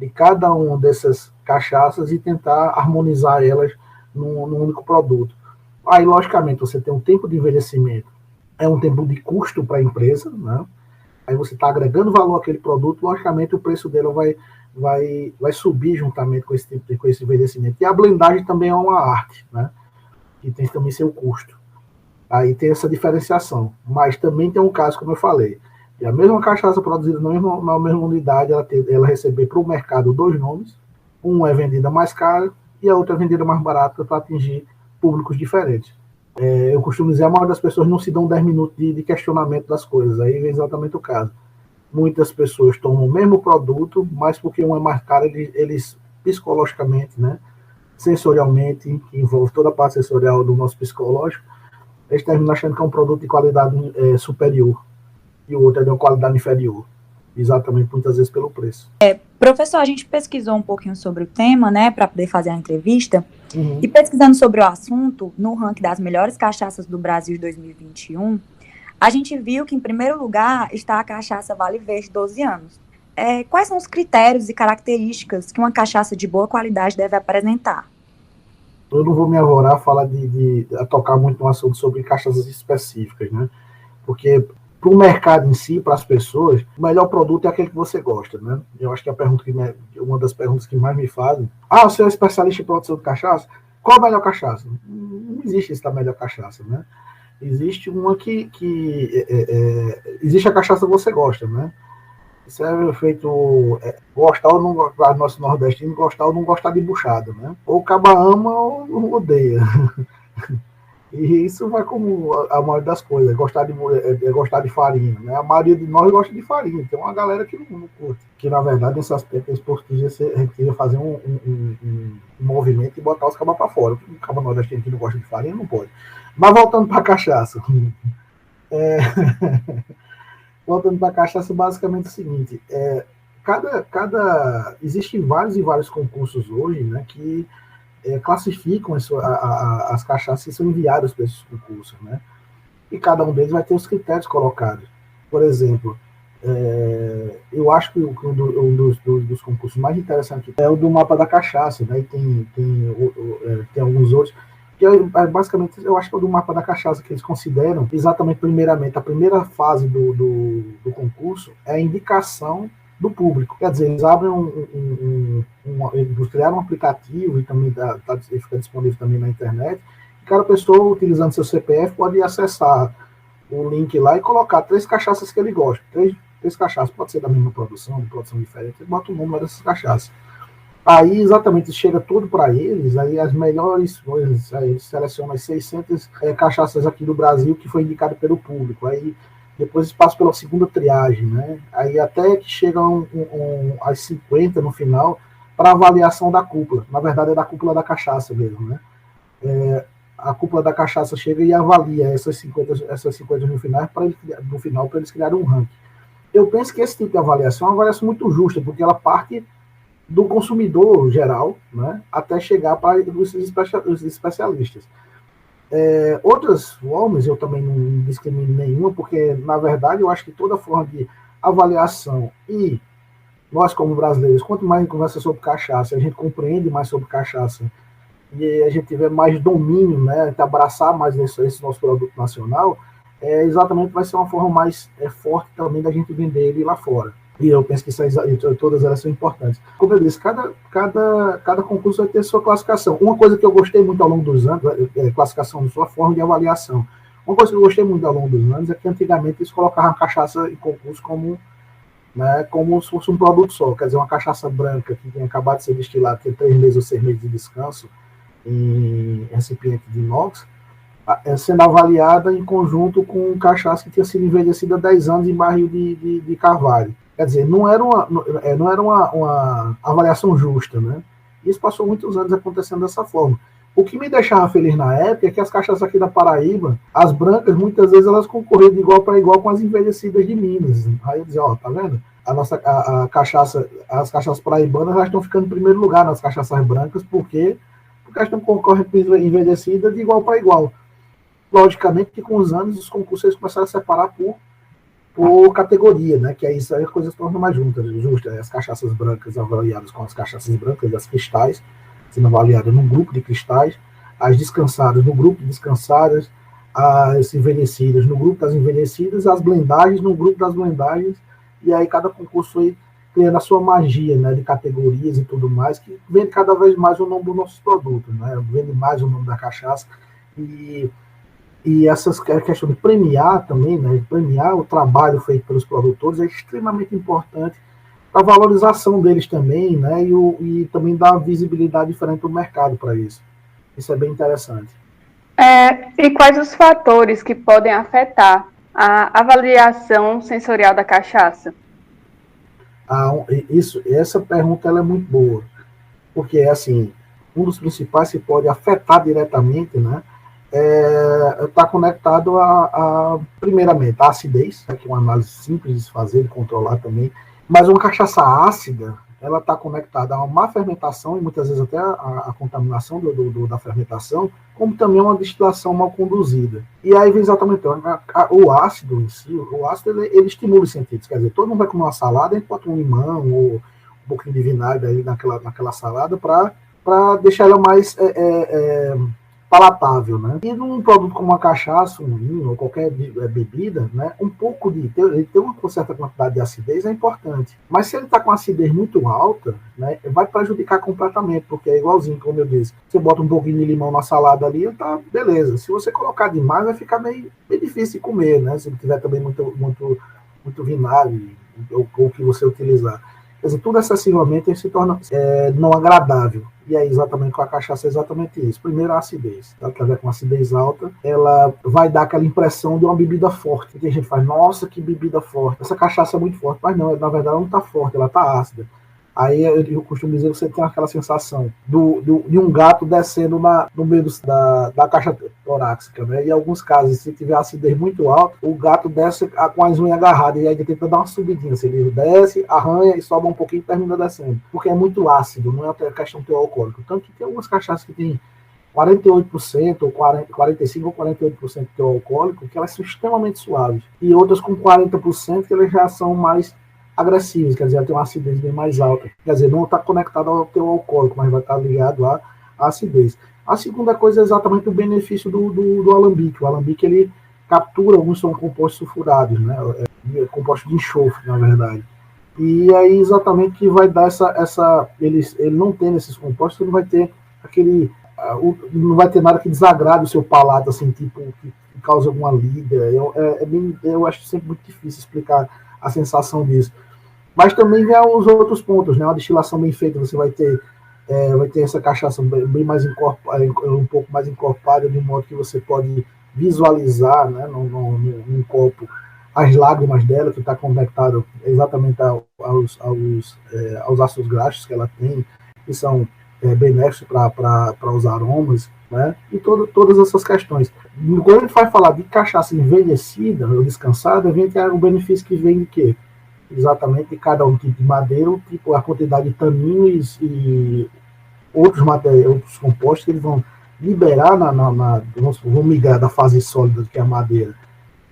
De cada uma dessas cachaças e tentar harmonizar elas num único produto. Aí, logicamente, você tem um tempo de envelhecimento, é um tempo de custo para a empresa, né? Aí você está agregando valor àquele produto, logicamente o preço dele vai subir juntamente com esse envelhecimento. E a blendagem também é uma arte, né? Que tem também seu custo. Aí tem essa diferenciação. Mas também tem um caso, como eu falei, e a mesma cachaça produzida na mesma unidade, ela receber para o mercado 2 nomes, um é vendida mais cara e a outra é vendida mais barata para atingir públicos diferentes. Eu costumo dizer, a maioria das pessoas não se dão 10 minutos de questionamento das coisas. Aí vem exatamente o caso. Muitas pessoas tomam o mesmo produto, mas porque um é mais caro, eles psicologicamente, né, sensorialmente, que envolve toda a parte sensorial do nosso psicológico, eles terminam achando que é um produto de qualidade superior e o outro é de uma qualidade inferior. Exatamente, muitas vezes pelo preço. Professor, a gente pesquisou um pouquinho sobre o tema, né, para poder fazer a entrevista. E pesquisando sobre o assunto, no ranking das melhores cachaças do Brasil de 2021, a gente viu que, em primeiro lugar, está a cachaça Vale Verde 12 anos. Quais são os critérios e características que uma cachaça de boa qualidade deve apresentar? Eu não vou me avorar a falar a tocar muito no assunto sobre cachaças específicas, né? Porque para o mercado em si, para as pessoas, o melhor produto é aquele que você gosta, né? Eu acho que uma das perguntas que mais me fazem, você é especialista em produção de cachaça? Qual a melhor cachaça? Não existe essa melhor cachaça, né? Existe uma existe a cachaça que você gosta, né? Isso é feito gostar ou não gostar, nosso nordestino gostar ou não gostar de buchada, né? Ou o caba ama ou odeia. E isso vai como a maioria das coisas, gostar de farinha, né? A maioria de nós gosta de farinha, tem uma galera que não curte. Que na verdade, nesse aspecto, a gente podia fazer um movimento e botar os cabas para fora. O caba nordestino que não gosta de farinha não pode. Mas voltando para a cachaça. Voltando para a cachaça, basicamente é o seguinte: existem vários e vários concursos hoje, né, que classificam as cachaças que são enviadas para esses concursos, né? E cada um deles vai ter os critérios colocados. Por exemplo, eu acho que um dos concursos mais interessantes é o do mapa da cachaça, né? E tem alguns outros que basicamente eu acho que é o do mapa da cachaça que eles consideram exatamente, primeiramente, a primeira fase do concurso é a indicação do público. Quer dizer, eles abrem eles criaram um aplicativo e também fica disponível também na internet. E cada pessoa, utilizando seu CPF, pode acessar o link lá e colocar 3 cachaças que ele gosta. Três cachaças, pode ser da mesma produção, de produção diferente, ele bota o número dessas cachaças. Aí, exatamente, chega tudo para eles, aí as melhores coisas, aí eles selecionam as 600 cachaças aqui do Brasil que foi indicado pelo público. Aí depois passa pela segunda triagem, né? Aí até que chegam às 50 no final para avaliação da cúpula. Na verdade é da cúpula da cachaça mesmo, né? A cúpula da cachaça chega e avalia essas 50 no final para eles criarem um ranking. Eu penso que esse tipo de avaliação é uma avaliação muito justa, porque ela parte do consumidor geral, né, até chegar para os especialistas. Outras formas eu também não discrimino nenhuma, porque na verdade eu acho que toda forma de avaliação, e nós como brasileiros, quanto mais a gente conversa sobre cachaça, a gente compreende mais sobre cachaça e a gente tiver mais domínio, né, de abraçar mais esse nosso produto nacional, exatamente vai ser uma forma mais forte também da gente vender ele lá fora. E eu penso que todas elas são importantes. Como eu disse, cada concurso vai ter sua classificação. Uma coisa que eu gostei muito ao longo dos anos, classificação de sua forma de avaliação. Uma coisa que eu gostei muito ao longo dos anos é que antigamente eles colocavam a cachaça em concurso como se fosse um produto só. Quer dizer, uma cachaça branca que tinha acabado de ser destilada, tem 3 meses ou 6 meses de descanso em recipiente de inox, sendo avaliada em conjunto com cachaça que tinha sido envelhecida há 10 anos em barril de carvalho. Quer dizer, não era uma avaliação justa, né? Isso passou muitos anos acontecendo dessa forma. O que me deixava feliz na época é que as cachaças aqui da Paraíba, as brancas, muitas vezes elas concorriam de igual para igual com as envelhecidas de Minas. Aí eu dizia, tá vendo? As cachaças paraibanas elas estão ficando em primeiro lugar nas cachaças brancas, porque elas estão concorrendo com envelhecidas de igual para igual. Logicamente que com os anos os concursos começaram a separar por categoria, né? Que aí as coisas se tornam mais justas. As cachaças brancas avaliadas com as cachaças brancas das cristais, sendo avaliadas num grupo de cristais, as descansadas no grupo de descansadas, as envelhecidas no grupo das envelhecidas, as blendagens no grupo das blendagens, e aí cada concurso aí criando a sua magia, né, de categorias e tudo mais, que vende cada vez mais o nome dos nossos produtos, né? Vende mais o nome da cachaça, e essas questões de premiar também, né, de premiar o trabalho feito pelos produtores é extremamente importante para a valorização deles também, né, e também dar visibilidade diferente do mercado para isso. Isso é bem interessante. E quais os fatores que podem afetar a avaliação sensorial da cachaça? Essa pergunta ela é muito boa, porque assim, um dos principais que pode afetar diretamente, né, está conectado primeiramente, a acidez, que é uma análise simples de se fazer, de controlar também, mas uma cachaça ácida, ela está conectada a uma má fermentação e muitas vezes até a contaminação da fermentação, como também uma destilação mal conduzida. E aí vem exatamente o ácido em si, ele estimula os sentidos, quer dizer, todo mundo vai comer uma salada, a gente bota um limão ou um pouquinho de vinagre aí naquela salada para deixar ela mais palatável, né? E num produto como a cachaça, um vinho ou qualquer bebida, né, um pouco de ele ter uma certa quantidade de acidez é importante. Mas se ele está com acidez muito alta, né, vai prejudicar completamente, porque é igualzinho, como eu disse. Você bota um pouquinho de limão na salada ali, tá beleza. Se você colocar demais, vai ficar meio difícil de comer, né? Se tiver também muito vinagre ou que você utilizar. Quer dizer, tudo excessivamente se torna não agradável. E é exatamente com a cachaça é exatamente isso. Primeiro, a acidez. Ela que com acidez alta, ela vai dar aquela impressão de uma bebida forte. E tem gente que faz, nossa, que bebida forte. Essa cachaça é muito forte. Mas não, na verdade ela não está forte, ela está ácida. Aí eu costumo dizer que você tem aquela sensação de um gato descendo no meio da caixa torácica, né? E em alguns casos, se tiver acidez muito alta, o gato desce com as unhas agarradas e aí tenta dar uma subidinha. Se ele desce, arranha e sobe um pouquinho e termina descendo. Porque é muito ácido, não é até questão teor alcoólico. Tanto que tem algumas cachaças que tem 48% ou 45% ou 48% de teor alcoólico, que elas são extremamente suaves. E outras com 40% que elas já são mais agressivos, quer dizer, ela tem uma acidez bem mais alta. Quer dizer, não está conectado ao teu alcoólico, mas vai estar ligado à acidez. A segunda coisa é exatamente o benefício do alambique. O alambique, ele captura, alguns são compostos sulfurados, né? Compostos de enxofre, na verdade. E aí, exatamente, que vai dar ele não tendo esses compostos, ele vai ter aquele... não vai ter nada que desagrade o seu palato, assim, tipo, que causa alguma liga. Eu acho sempre muito difícil explicar a sensação disso. Mas também vem os outros pontos, né? Uma destilação bem feita, você vai ter essa cachaça bem mais um pouco mais encorpada, de modo que você pode visualizar, né, num copo as lágrimas dela, que está conectado exatamente aos ácidos graxos que ela tem, que são benéficos para os aromas, né? E todas essas questões. Quando a gente vai falar de cachaça envelhecida ou descansada, vem o benefício que vem de quê? Exatamente de cada um tipo de madeira, tipo, a quantidade de taninos e outros compostos que eles vão liberar, vão migrar da fase sólida, que é a madeira,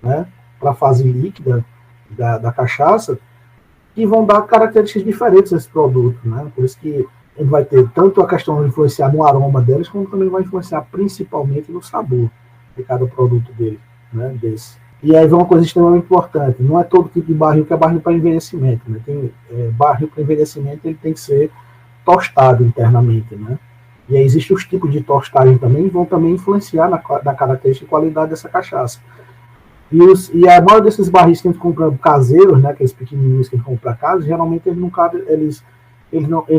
né, para a fase líquida da cachaça, e vão dar características diferentes a esse produto. Né? Por isso que a gente vai ter tanto a questão de influenciar no aroma deles, como também vai influenciar principalmente no sabor de cada produto dele, né, desse. E aí vem uma coisa extremamente importante, não é todo tipo de barril que é barril para envelhecimento, né? Tem barril para envelhecimento, ele tem que ser tostado internamente, né? E aí existem os tipos de tostagem também, que vão também influenciar na característica e qualidade dessa cachaça. E a maioria desses barris que a gente compra caseiros, né, aqueles pequenininhos que a gente compra para casa, geralmente eles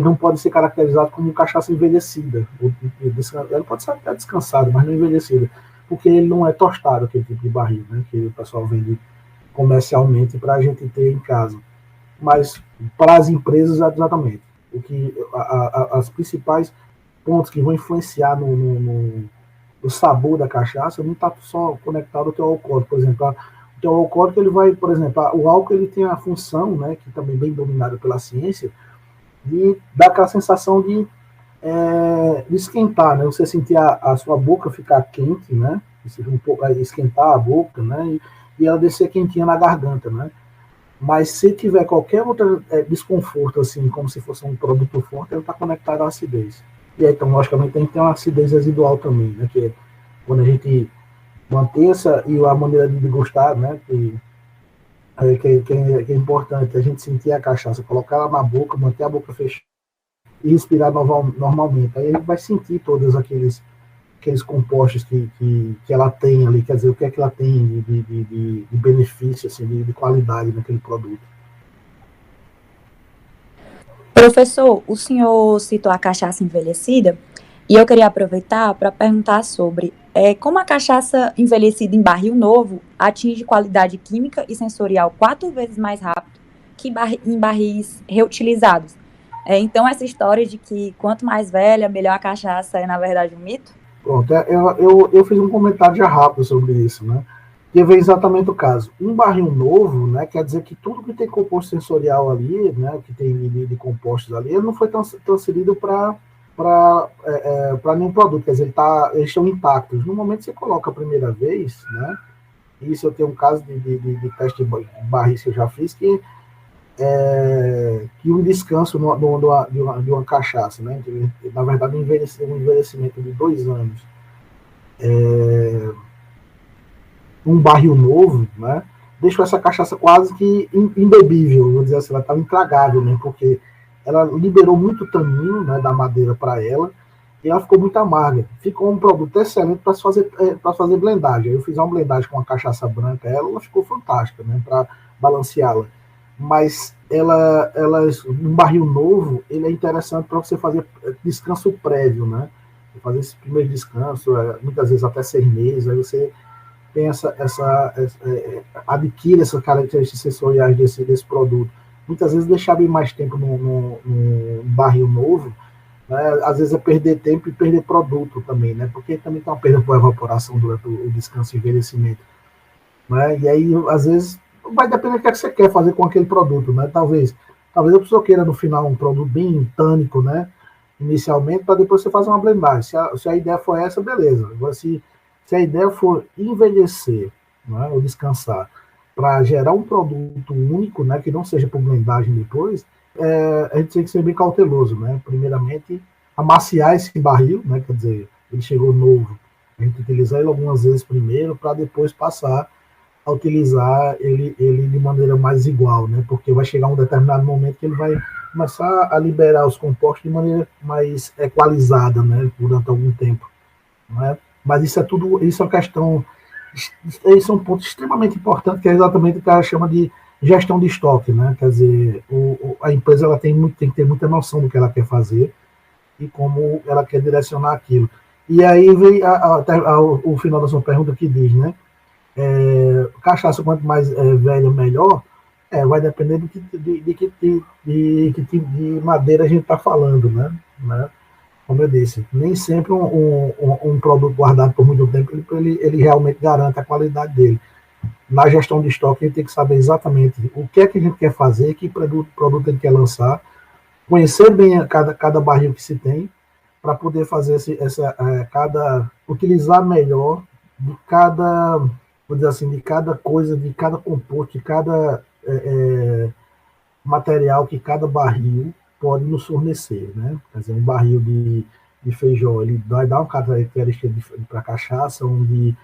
não podem ser caracterizados como cachaça envelhecida. Ele pode ser até descansado, mas não envelhecida, porque ele não é tostado, aquele tipo de barril, né, que o pessoal vende comercialmente para a gente ter em casa. Mas para as empresas, exatamente. As principais pontos que vão influenciar no sabor da cachaça não está só conectado ao teu alcoólico. Por exemplo, o teu alcoólico, ele vai, por exemplo, o álcool ele tem a função, né, que também é bem dominada pela ciência, de dar aquela sensação de esquentar, né? Você sentir a sua boca ficar quente, né? Esquentar a boca, né? E ela descer quentinha na garganta, né? Mas se tiver qualquer outro desconforto, assim, como se fosse um produto forte, ele está conectado à acidez. E aí, então, logicamente, tem que ter uma acidez residual também, né? Que é quando a gente mantém e a maneira de gostar, né? Que é importante a gente sentir a cachaça, colocar ela na boca, manter a boca fechada e respirar normalmente. Aí a gente vai sentir todos aqueles compostos que ela tem ali, quer dizer, o que é que ela tem de benefício, assim, de qualidade naquele produto. Professor, o senhor citou a cachaça envelhecida e eu queria aproveitar para perguntar sobre como a cachaça envelhecida em barril novo atinge qualidade química e sensorial 4 vezes mais rápido que em barris reutilizados. Então, essa história de que quanto mais velha, melhor a cachaça é, na verdade, um mito? Pronto, eu fiz um comentário já rápido sobre isso, né? Que vem exatamente o caso. Um barril novo, né, quer dizer que tudo que tem composto sensorial ali, né, que tem de compostos ali, ele não foi transferido para nenhum produto, quer dizer, eles estão intactos. No momento que você coloca a primeira vez, né, isso eu tenho um caso de teste de barris que eu já fiz, que um descanso de uma cachaça, né, na verdade um envelhecimento de 2 anos. um barril novo, né, deixou essa cachaça quase que imbebível, vou dizer assim, ela estava intragável, né, porque ela liberou muito tanino, né, da madeira para ela, e ela ficou muito amarga. Ficou um produto excelente para fazer blendagem. Eu fiz uma blendagem com uma cachaça branca, ela ficou fantástica, né, para balanceá-la. Mas um barril novo, ele é interessante para você fazer descanso prévio, né? Fazer esse primeiro descanso, muitas vezes até 6 meses, aí você tem adquire essas características sensoriais desse produto. Muitas vezes deixar bem mais tempo no barril novo, né, às vezes é perder tempo e perder produto também, né? Porque também tem uma perda por evaporação durante o descanso e envelhecimento. Né? E aí, às vezes, vai depender do que você quer fazer com aquele produto, né? Talvez a pessoa queira no final um produto bem tânico, né? Inicialmente, para depois você fazer uma blendagem. Se a ideia for essa, beleza. Agora, se a ideia for envelhecer, né, ou descansar, para gerar um produto único, né, que não seja por blendagem depois, a gente tem que ser bem cauteloso, né? Primeiramente, amaciar esse barril, né? Quer dizer, ele chegou novo, a gente utilizar ele algumas vezes primeiro, para depois passar a utilizar ele de maneira mais igual, né? Porque vai chegar um determinado momento que ele vai começar a liberar os compostos de maneira mais equalizada, né? Durante algum tempo, né? Mas isso é uma questão, isso é um ponto extremamente importante, que é exatamente o que ela chama de gestão de estoque, né? Quer dizer, a empresa ela tem que ter muita noção do que ela quer fazer e como ela quer direcionar aquilo. E aí vem o final da sua pergunta que diz, né? Cachaça, quanto mais velha, melhor. Vai depender de que tipo de madeira a gente está falando, né? Como eu disse, nem sempre um produto guardado por muito tempo, ele realmente garante a qualidade dele. Na gestão de estoque, a gente tem que saber exatamente o que é que a gente quer fazer, que produto ele quer lançar, conhecer bem cada barril que se tem, para poder fazer utilizar melhor de cada, vou dizer assim, de cada coisa, de cada composto, de cada material que cada barril pode nos fornecer, né? Quer dizer, um barril de feijão, ele vai dar uma característica para cachaça, onde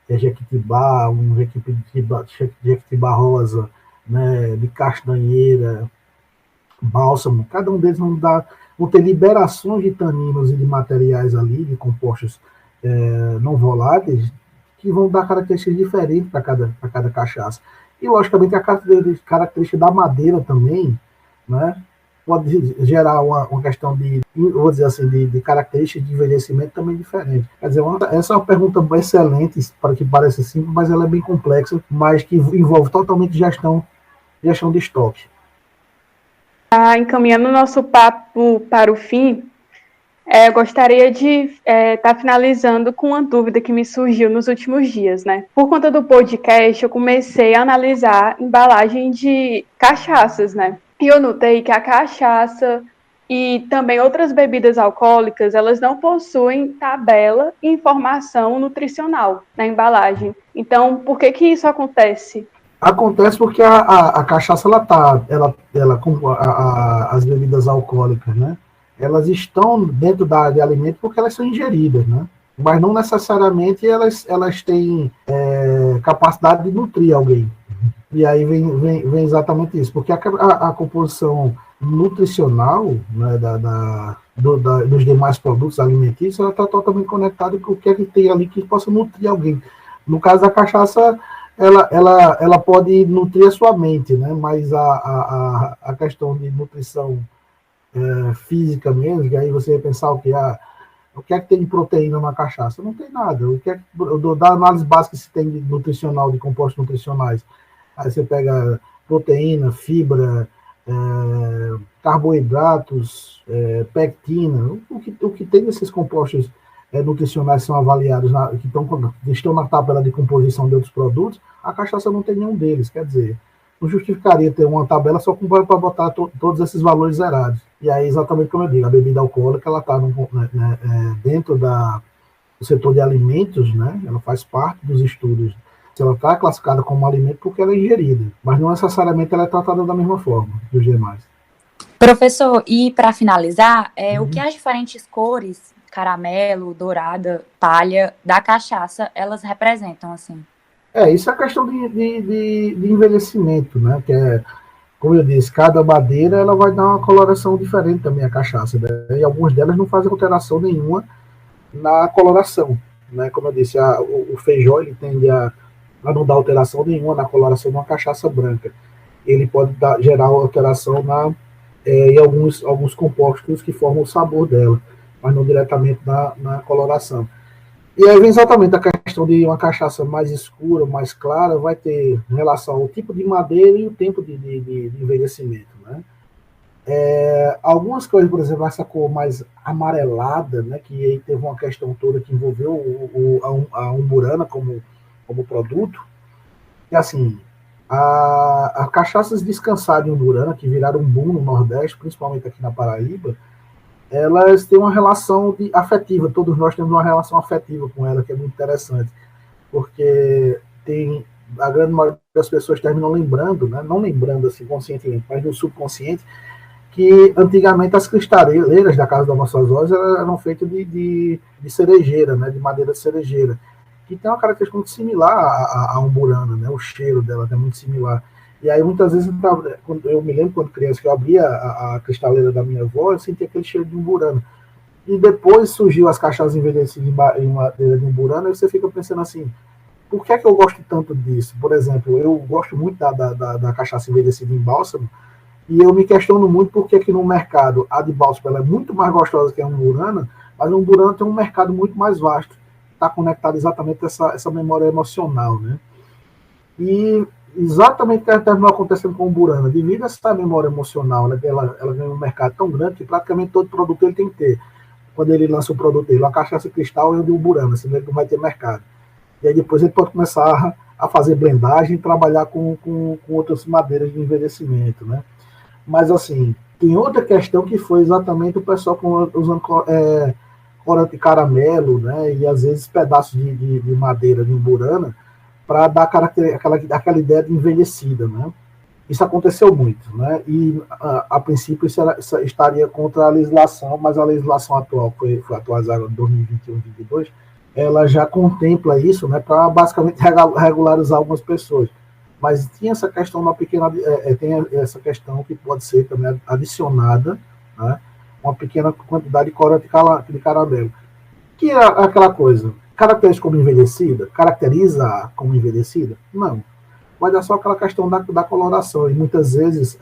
jequitibá, jequitibá rosa, né, de castanheira, bálsamo, cada um deles vão ter liberações de taninos e de materiais ali, de compostos não voláteis, que vão dar características diferentes para cada cachaça. E, logicamente, a característica da madeira também, né, pode gerar uma questão vou dizer assim, de características de envelhecimento também diferente. Quer dizer, essa é uma pergunta excelente, para que pareça simples, mas ela é bem complexa, mas que envolve totalmente gestão de estoque. Encaminhando o nosso papo para o fim, gostaria de estar finalizando com uma dúvida que me surgiu nos últimos dias, né? Por conta do podcast, eu comecei a analisar embalagem de cachaças, né? E eu notei que a cachaça e também outras bebidas alcoólicas, elas não possuem tabela e informação nutricional na embalagem. Então, por que isso acontece? Acontece porque a cachaça, as bebidas alcoólicas, né? Elas estão dentro da área de alimento porque elas são ingeridas, né? Mas não necessariamente elas têm capacidade de nutrir alguém. E aí vem exatamente isso, porque a composição nutricional, né, dos demais produtos alimentícios, ela está totalmente conectada com o que é que tem ali que possa nutrir alguém. No caso da cachaça, ela pode nutrir a sua mente, né? Mas a questão de nutrição física mesmo, que aí você vai pensar o que é que tem de proteína na cachaça? Não tem nada. Da análise básica que se tem de nutricional, de compostos nutricionais, aí você pega proteína, fibra, carboidratos, pectina, o que tem desses compostos nutricionais são avaliados, que estão na tabela de composição de outros produtos, a cachaça não tem nenhum deles, quer dizer, não justificaria ter uma tabela só para botar todos esses valores zerados. E aí, exatamente como eu digo, a bebida alcoólica, ela está dentro do setor de alimentos, né? Ela faz parte dos estudos. Ela está classificada como alimento porque ela é ingerida, mas não necessariamente ela é tratada da mesma forma dos demais. Professor, e para finalizar, o que as diferentes cores caramelo, dourada, palha da cachaça, elas representam, assim? Isso é questão de envelhecimento, né? Que é, como eu disse, cada madeira ela vai dar uma coloração diferente também a cachaça, né? E algumas delas não fazem alteração nenhuma na coloração, né? Como eu disse, o feijó ele tende a não dar alteração nenhuma na coloração de uma cachaça branca. Ele pode gerar alteração em alguns compostos que formam o sabor dela, mas não diretamente na coloração. E aí vem exatamente a questão de uma cachaça mais escura, mais clara, vai ter relação ao tipo de madeira e o tempo de envelhecimento, né? Algumas coisas, por exemplo, essa cor mais amarelada, né, que aí teve uma questão toda que envolveu a umburana como produto, e assim, as cachaças descansadas de umburana, que viraram um boom no Nordeste, principalmente aqui na Paraíba, elas têm uma relação afetiva, todos nós temos uma relação afetiva com ela, que é muito interessante, porque a grande maioria das pessoas terminam lembrando, né, não lembrando assim conscientemente, mas no subconsciente, que antigamente as cristaleiras da casa das nossas avós eram feitas de cerejeira, né, de madeira de cerejeira, que tem uma característica muito similar à umburana, né, o cheiro dela é muito similar. E aí, muitas vezes, eu me lembro quando criança, que eu abria a cristaleira da minha avó, eu sentia aquele cheiro de umburana. E depois surgiu as cachaças envelhecidas em madeira de umburana, e você fica pensando assim, por que é que eu gosto tanto disso? Por exemplo, eu gosto muito da cachaça envelhecida em bálsamo, e eu me questiono muito por que no mercado a de bálsamo ela é muito mais gostosa que a umburana, mas a umburana tem um mercado muito mais vasto, está conectado exatamente a essa memória emocional, né? E exatamente o que terminou acontecendo com o umburana, devido a essa memória emocional, né, ela ganha um mercado tão grande que praticamente todo produto ele tem que ter. Quando ele lança o produto dele, uma cachaça cristal e o de umburana, senão ele não vai ter mercado. E aí depois ele pode começar a fazer blendagem e trabalhar com outras madeiras de envelhecimento, né? Mas assim, tem outra questão que foi exatamente o pessoal usando corante de caramelo, né, e às vezes pedaços de madeira de umburana, para dar aquela ideia de envelhecida, né? Isso aconteceu muito, né? E a princípio isso estaria contra a legislação, mas a legislação atual foi atualizada em 2021 e 2022, ela já contempla isso, né? Para basicamente regularizar algumas pessoas. Mas tinha essa questão tem essa questão que pode ser também adicionada, né? Uma pequena quantidade de corante de caramelo, que é aquela coisa. Caracteriza como envelhecida? Caracteriza como envelhecida? Não. Mas é só aquela questão da coloração. E muitas vezes,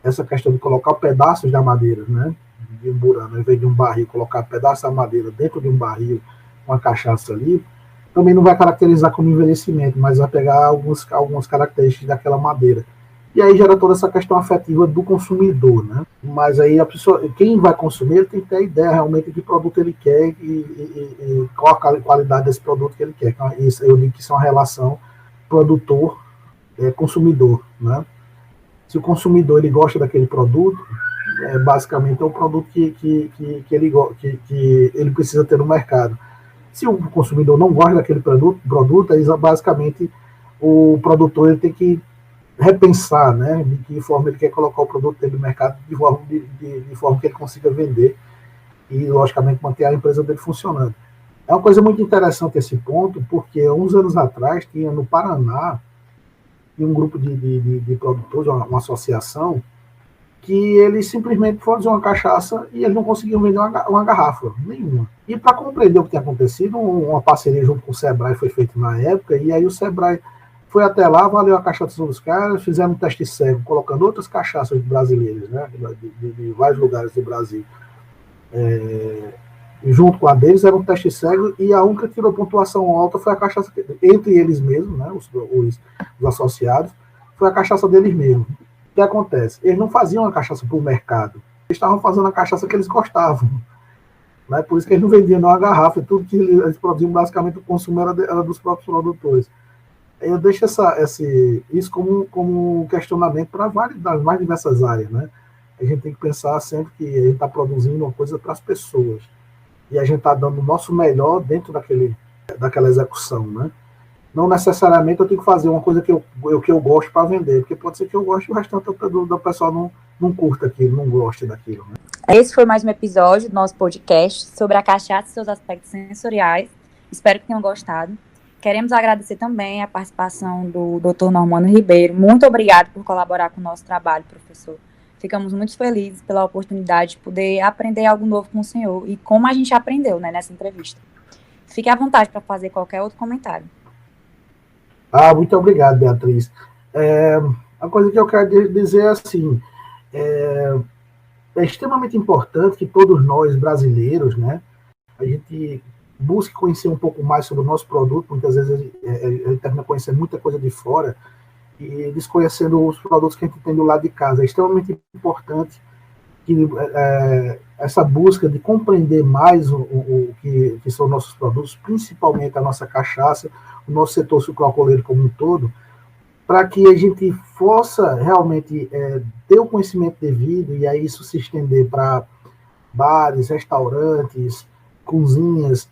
essa questão de colocar pedaços da madeira, né, de umburana, ao invés de um barril, colocar pedaços da madeira dentro de um barril com a cachaça ali, também não vai caracterizar como envelhecimento, mas vai pegar algumas características daquela madeira. E aí gera toda essa questão afetiva do consumidor, né? Mas aí a pessoa, quem vai consumir, ele tem que ter a ideia realmente de que produto ele quer e qual a qualidade desse produto que ele quer. Então, eu digo que isso é uma relação produtor-consumidor, né? Se o consumidor ele gosta daquele produto, basicamente é o produto que ele precisa ter no mercado. Se o consumidor não gosta daquele produto, aí basicamente o produtor ele tem que repensar, né, de que forma ele quer colocar o produto dele no mercado, de forma que ele consiga vender e, logicamente, manter a empresa dele funcionando. É uma coisa muito interessante esse ponto, porque uns anos atrás tinha no Paraná um grupo de produtores, uma associação, que eles simplesmente foram fazer uma cachaça e eles não conseguiam vender uma garrafa nenhuma. E para compreender o que tinha acontecido, uma parceria junto com o Sebrae foi feita na época, e aí o Sebrae foi até lá, valeu a cachaça dos caras, fizeram um teste cego, colocando outras cachaças brasileiras, né, de vários lugares do Brasil. E junto com a deles era um teste cego, e a única que tirou pontuação alta foi a cachaça, entre eles mesmos, né, os associados, foi a cachaça deles mesmos. O que acontece? Eles não faziam a cachaça para o mercado, eles estavam fazendo a cachaça que eles gostavam. Né, por isso que eles não vendiam uma garrafa, tudo que eles produziam, basicamente o consumo era dos próprios produtores. Eu deixo isso como um questionamento para das mais diversas áreas, né? A gente tem que pensar sempre que a gente está produzindo uma coisa para as pessoas e a gente está dando o nosso melhor dentro daquela execução, né? não necessariamente eu tenho que fazer uma coisa que eu gosto para vender, porque pode ser que eu goste e o restante do pessoal não curta aquilo, não goste daquilo. Né? Esse foi mais um episódio do nosso podcast sobre a cachaça e seus aspectos sensoriais. Espero que tenham gostado. Queremos agradecer também a participação do Dr. Normando Ribeiro. Muito obrigado por colaborar com o nosso trabalho, professor. Ficamos muito felizes pela oportunidade de poder aprender algo novo com o senhor e como a gente aprendeu, né, nessa entrevista. Fique à vontade para fazer qualquer outro comentário. Muito obrigado, Beatriz. A coisa que eu quero dizer é assim, é extremamente importante que todos nós, brasileiros, né, a gente busque conhecer um pouco mais sobre o nosso produto. Muitas vezes a gente termina conhecendo muita coisa de fora e desconhecendo os produtos que a gente tem do lado de casa. É extremamente importante que essa busca de compreender mais o que são nossos produtos, principalmente a nossa cachaça, o nosso setor sucroalcooleiro como um todo, para que a gente possa realmente ter o conhecimento devido e aí isso se estender para bares, restaurantes, cozinhas,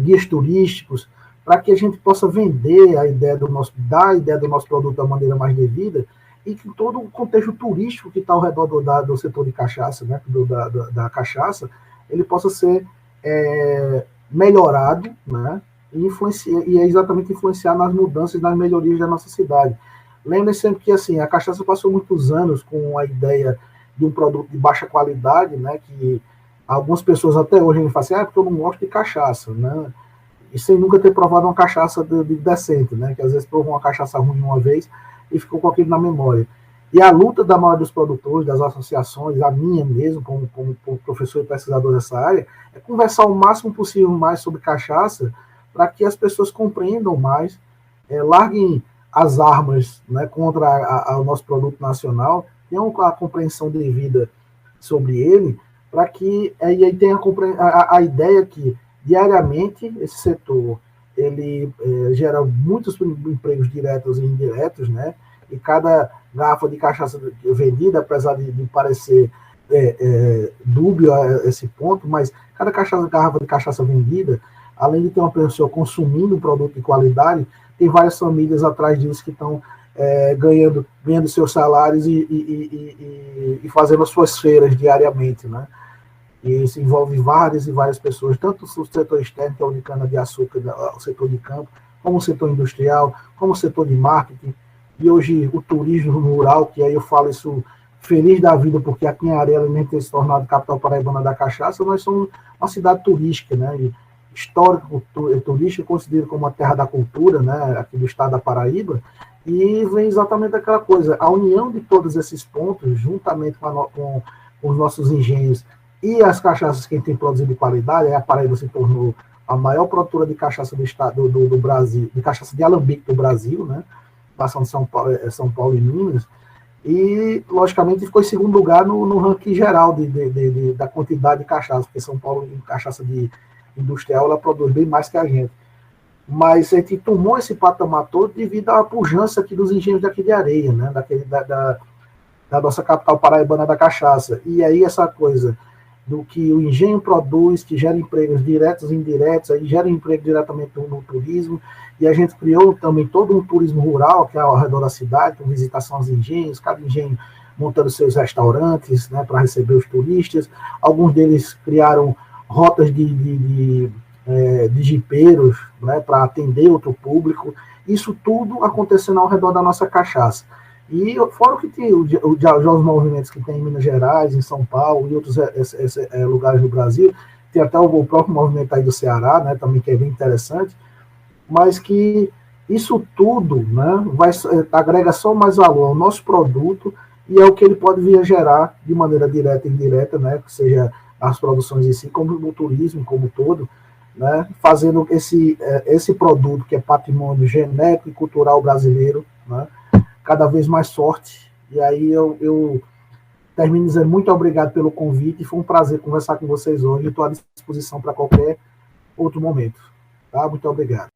guias turísticos, para que a gente possa vender dar a ideia do nosso produto da maneira mais devida e que todo o contexto turístico que está ao redor do setor de cachaça, né, da cachaça, ele possa ser melhorado, né, e é exatamente influenciar nas mudanças e nas melhorias da nossa cidade. Lembre sempre que assim, a cachaça passou muitos anos com a ideia de um produto de baixa qualidade, né, que algumas pessoas até hoje falam assim, porque eu não gosto de cachaça, né, e sem nunca ter provado uma cachaça de decente, né, que às vezes provou uma cachaça ruim uma vez e ficou com aquilo na memória. E a luta da maioria dos produtores, das associações, a minha mesmo, como professor e pesquisador dessa área, é conversar o máximo possível mais sobre cachaça, para que as pessoas compreendam mais, larguem as armas, né, contra o nosso produto nacional, tenham a compreensão devida sobre ele, para que aí tenha a ideia que, diariamente, esse setor ele gera muitos empregos diretos e indiretos, né, e cada garrafa de cachaça vendida, apesar de parecer dúbio a esse ponto, mas cada garrafa de cachaça vendida, além de ter uma pessoa consumindo um produto de qualidade, tem várias famílias atrás disso que estão ganhando seus salários e fazendo as suas feiras diariamente, né? E isso envolve várias e várias pessoas, tanto o setor externo, que é o de cana-de-açúcar, o setor de campo, como o setor industrial, como o setor de marketing, e hoje o turismo rural, que aí eu falo isso feliz da vida, porque aqui em Areia, além de ter se tornado capital paraibana da cachaça, nós somos uma cidade turística, né? E histórico turística, considerado como a terra da cultura, né, aqui do estado da Paraíba, e vem exatamente aquela coisa, a união de todos esses pontos, juntamente com os nossos engenhos e as cachaças que a gente tem produzido de qualidade, a Paraíba se tornou a maior produtora de cachaça do estado do Brasil, de cachaça de alambique do Brasil, né, passando São Paulo e Minas, e, logicamente, ficou em segundo lugar no ranking geral da quantidade de cachaça, porque São Paulo, em cachaça de industrial, ela produz bem mais que a gente. Mas a gente tomou esse patamar todo devido à pujança aqui dos engenhos daqui de Areia, né? Da nossa capital paraibana da cachaça. E aí essa coisa do que o engenho produz, que gera empregos diretos e indiretos, aí gera emprego diretamente no turismo, e a gente criou também todo um turismo rural, que é ao redor da cidade, com visitação aos engenhos, cada engenho montando seus restaurantes, né, para receber os turistas. Alguns deles criaram rotas de jipeiros, né, para atender outro público, isso tudo acontecendo ao redor da nossa cachaça. E fora o que tem os movimentos que tem em Minas Gerais, em São Paulo e outros lugares do Brasil, tem até o próprio movimento aí do Ceará, né, também, que é bem interessante, mas que isso tudo, né, agrega só mais valor ao nosso produto e é o que ele pode vir a gerar de maneira direta e indireta, né, que seja as produções em si, como o turismo como todo, né, fazendo esse produto que é patrimônio genético e cultural brasileiro, né, cada vez mais forte. E aí eu termino dizendo muito obrigado pelo convite, foi um prazer conversar com vocês hoje, estou à disposição para qualquer outro momento. Tá? Muito obrigado.